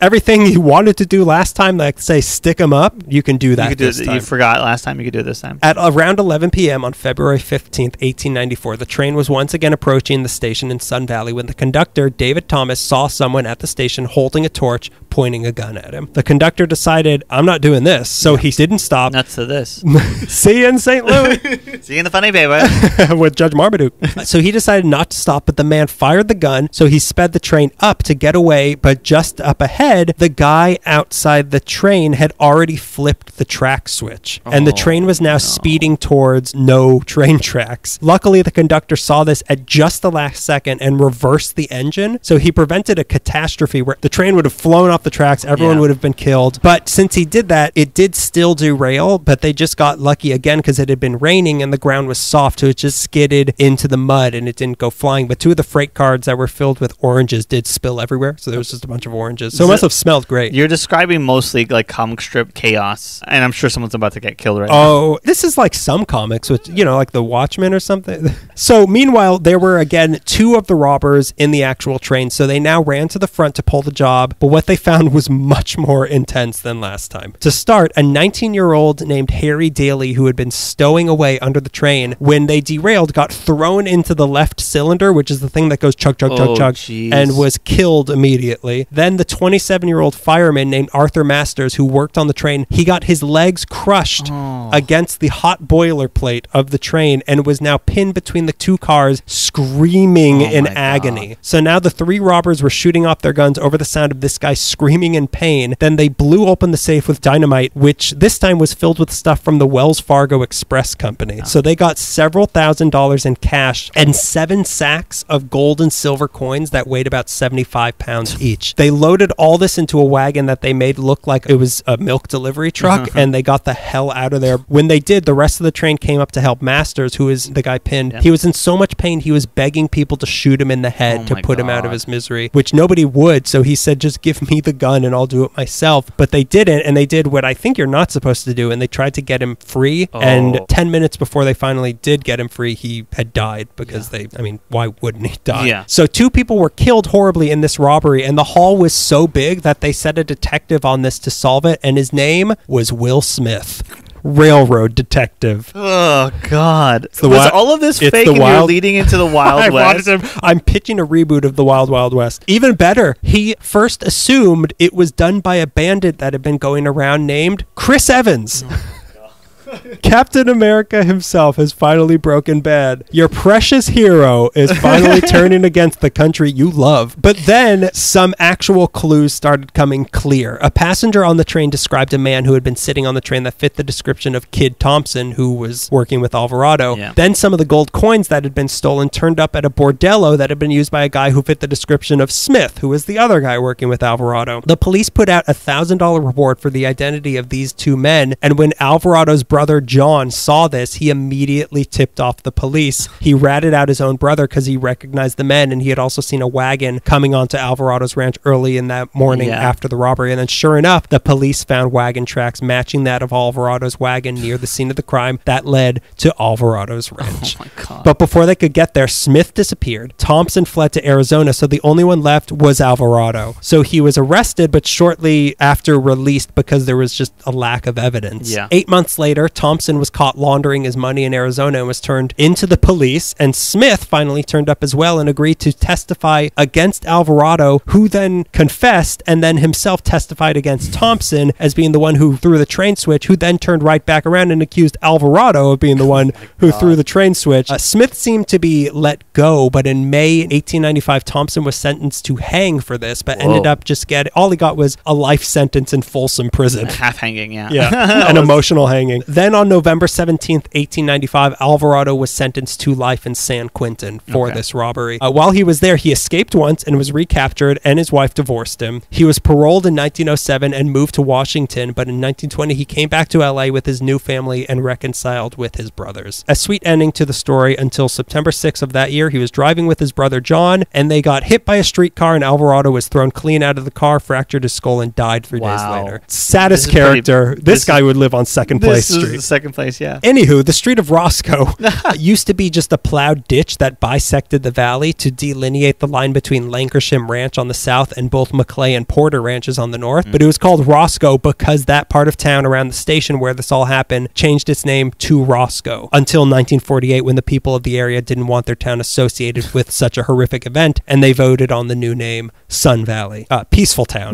Everything you wanted to do last time, like say stick them up, you can do that this time. You forgot last time, you could do it this time. At around 11 p.m. on February 15th, 1894, the train was once again approaching the station in Sun Valley when the conductor, David Thomas, saw someone at the station holding a torch, pointing a gun at him. The conductor decided, I'm not doing this, so he didn't stop. Nuts to this. See you in St. Louis. See you in the funny paper. With Judge Marmaduke. So he decided not to stop, but the man fired the gun, so he sped the train up to get away, but just up ahead, the guy outside the train had already flipped the track switch, and the train was now speeding towards no train tracks. Luckily, the conductor saw this at just the last second and reversed the engine, so he prevented a catastrophe where the train would have flown off the tracks, everyone would have been killed. But since he did that, it did still still derail, but they just got lucky again because it had been raining and the ground was soft, so it just skidded into the mud and it didn't go flying. But two of the freight cars that were filled with oranges did spill everywhere, so there was just a bunch of oranges. So it must have smelled great. You're describing mostly like comic strip chaos, and I'm sure someone's about to get killed right now. Oh, this is like some comics, which, you know, like The Watchmen or something. So meanwhile, there were again two of the robbers in the actual train, so they now ran to the front to pull the job, but what they found was much more intense than last time. To start, a 19-year-old named Harry Daly, who had been stowing away under the train, when they derailed, got thrown into the left cylinder, which is the thing that goes chug, chug, chug, chug, and was killed immediately. Then the 27-year-old fireman named Arthur Masters, who worked on the train, he got his legs crushed against the hot boiler plate of the train and was now pinned between the two cars, screaming in agony. God. So now the three robbers were shooting off their guns over the sound of this guy screaming in pain. Then they blew open the safe with dynamite, which this time was filled with stuff from the Wells Fargo Express Company. So they got several $1,000s in cash and 7 sacks of gold and silver coins that weighed about 75 pounds each. They loaded all this into a wagon that they made look like it was a milk delivery truck, and they got the hell out of there. When they did, the rest of the train came up to help Masters, who is the guy pinned. He was in so much pain, he was begging people to shoot him in the head to put him out of his misery, which nobody would. So he said, just give me the gun and I'll do it myself. But they didn't, and they did what I think you're not supposed to do, and they tried to get him free. And 10 minutes before they finally did get him free, he had died because why wouldn't he die? So 2 people were killed horribly in this robbery, and the haul was so big that they set a detective on this to solve it, and his name was Will Smith. Railroad detective. Oh, God. Was all of this fake and you're leading into the Wild West? I'm pitching a reboot of the Wild Wild West. Even better, he first assumed it was done by a bandit that had been going around named Chris Evans. Captain America himself has finally broken bad. Your precious hero is finally turning against the country you love. But then some actual clues started coming clear. A passenger on the train described a man who had been sitting on the train that fit the description of Kid Thompson, who was working with Alvarado. Then some of the gold coins that had been stolen turned up at a bordello that had been used by a guy who fit the description of Smith, who was the other guy working with Alvarado. The police put out a $1,000 reward for the identity of these 2 men, and when Alvarado's brother John saw this, he immediately tipped off the police. He ratted out his own brother because he recognized the men, and he had also seen a wagon coming onto Alvarado's ranch early in that morning after the robbery. And then sure enough, the police found wagon tracks matching that of Alvarado's wagon near the scene of the crime that led to Alvarado's ranch. Oh my God. But before they could get there, Smith disappeared. Thompson fled to Arizona, so the only one left was Alvarado. So he was arrested, but shortly after released because there was just a lack of evidence. 8 months later, Thompson was caught laundering his money in Arizona and was turned into the police, and Smith finally turned up as well and agreed to testify against Alvarado, who then confessed and then himself testified against Thompson as being the one who threw the train switch, who then turned right back around and accused Alvarado of being the one who threw the train switch. Smith seemed to be let go, but in May 1895, Thompson was sentenced to hang for this, but ended up just all he got was a life sentence in Folsom Prison. Half hanging, an emotional hanging. Then on November 17th, 1895, Alvarado was sentenced to life in San Quentin for this robbery. While he was there, he escaped once and was recaptured, and his wife divorced him. He was paroled in 1907 and moved to Washington, but in 1920, he came back to LA with his new family and reconciled with his brothers. A sweet ending to the story until September 6th of that year. He was driving with his brother John, and they got hit by a streetcar, and Alvarado was thrown clean out of the car, fractured his skull, and died 3 days later. Saddest character. This guy would live on Second Place Street. Second Place, yeah. Anywho, the street of Roscoe used to be just a plowed ditch that bisected the valley to delineate the line between Lancashire Ranch on the south and both McClay and Porter ranches on the north. But it was called Roscoe because that part of town around the station where this all happened changed its name to Roscoe until 1948, when the people of the area didn't want their town associated with such a horrific event, and they voted on the new name, Sun Valley. Peaceful town.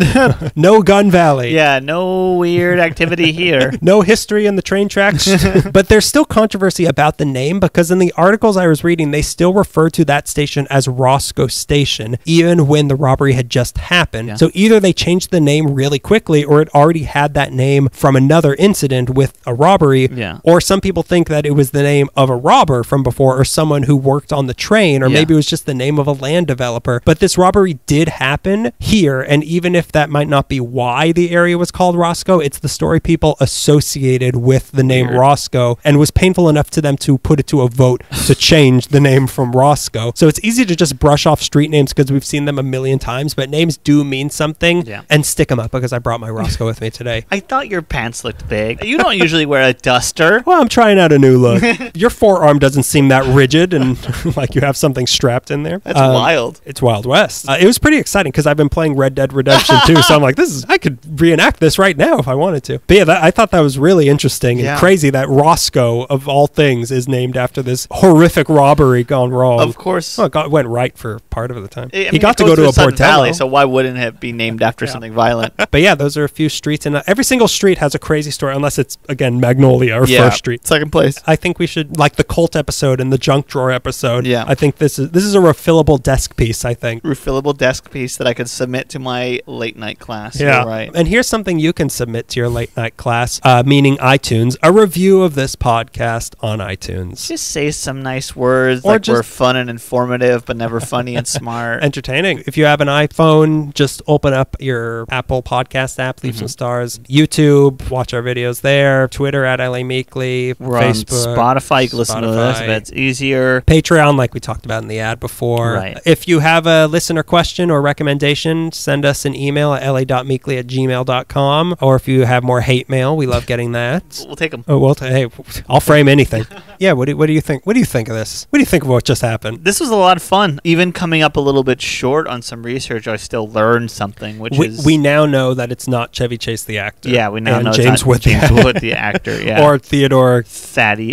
No Gun Valley. Yeah, no weird activity here. No history in the train train tracks. But there's still controversy about the name because in the articles I was reading, they still refer to that station as Roscoe Station, even when the robbery had just happened. Yeah. So either they changed the name really quickly or it already had that name from another incident with a robbery. Yeah. Or some people think that it was the name of a robber from before or someone who worked on the train, or maybe it was just the name of a land developer. But this robbery did happen here, and even if that might not be why the area was called Roscoe, it's the story people associated with the name Roscoe, and was painful enough to them to put it to a vote to change the name from Roscoe. So it's easy to just brush off street names because we've seen them a million times, but names do mean something, and stick them up because I brought my Roscoe with me today. I thought your pants looked big. You don't usually wear a duster. Well, I'm trying out a new look. Your forearm doesn't seem that rigid and like you have something strapped in there. That's wild. It's Wild West. It was pretty exciting because I've been playing Red Dead Redemption 2, so I'm like, I could reenact this right now if I wanted to. But yeah, I thought that was really interesting and crazy that Roscoe, of all things, is named after this horrific robbery gone wrong. Of course. Well, it went right for part of the time. He got to go to a bordello. Valley, so why wouldn't it be named after something violent? But yeah, those are a few streets, and every single street has a crazy story, unless it's, again, Magnolia or First Street. Second place. I think we should, like the cult episode and the junk drawer episode, I think this is a refillable desk piece, I think. Refillable desk piece that I could submit to my late night class. Yeah. You're right. And here's something you can submit to your late night class, meaning iTunes, a review of this podcast on iTunes. Just say some nice words, or like we're fun and informative, but never funny and smart. Entertaining. If you have an iPhone, just open up your Apple Podcast app, leave some stars. YouTube, watch our videos there. Twitter at LA Meekly. We're Facebook. On Spotify. You can listen to this if it's easier. Patreon, like we talked about in the ad before. Right. If you have a listener question or recommendation, send us an email at la.meekly@gmail.com. Or if you have more hate mail, we love getting that. We'll take them. Oh, well, hey, I'll frame anything. Yeah, what do you think? What do you think of this? What do you think of what just happened? This was a lot of fun. Even coming up a little bit short on some research, I still learned something, which is... We now know that it's not Chevy Chase the actor. Yeah, we now know James Wood the actor, yeah. Or Theodore...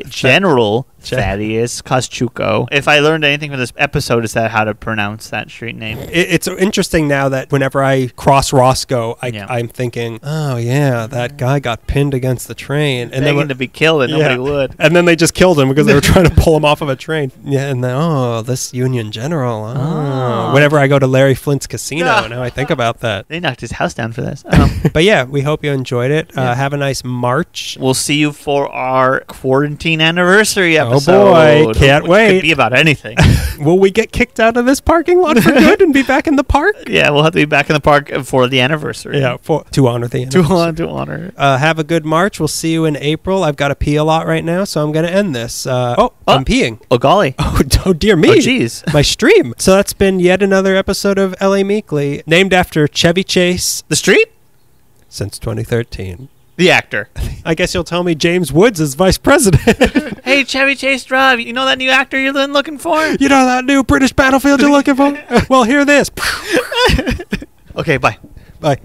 General Thaddeus Kosciuszko. If I learned anything from this episode, is that how to pronounce that street name. It's interesting now that whenever I cross Roscoe, I'm thinking, oh yeah, that guy got pinned against the train. And begging to be killed and nobody would. And then they just killed him because they were trying to pull him off of a train. Yeah, and then, this Union General. Whenever I go to Larry Flint's casino, now I think about that. They knocked his house down for this. But yeah, we hope you enjoyed it. Have a nice March. We'll see you for our quarantine anniversary episode. Oh boy, can't wait. It could be about anything. Will we get kicked out of this parking lot for good and be back in the park? Yeah, we'll have to be back in the park for the anniversary. Yeah, to honor the anniversary. To honor. Have a good March. We'll see you in April. I've got to pee a lot right now, so I'm going to end this. I'm peeing. Oh, golly. Oh, dear me. Oh, jeez. My stream. So that's been yet another episode of LA Meekly, named after Chevy Chase. The street? Since 2013. The actor. I guess you'll tell me James Woods is vice president. Hey, Chevy Chase Drive, you know that new actor you're looking for? You know that new British battlefield you're looking for? Well, hear this. Okay, bye. Bye.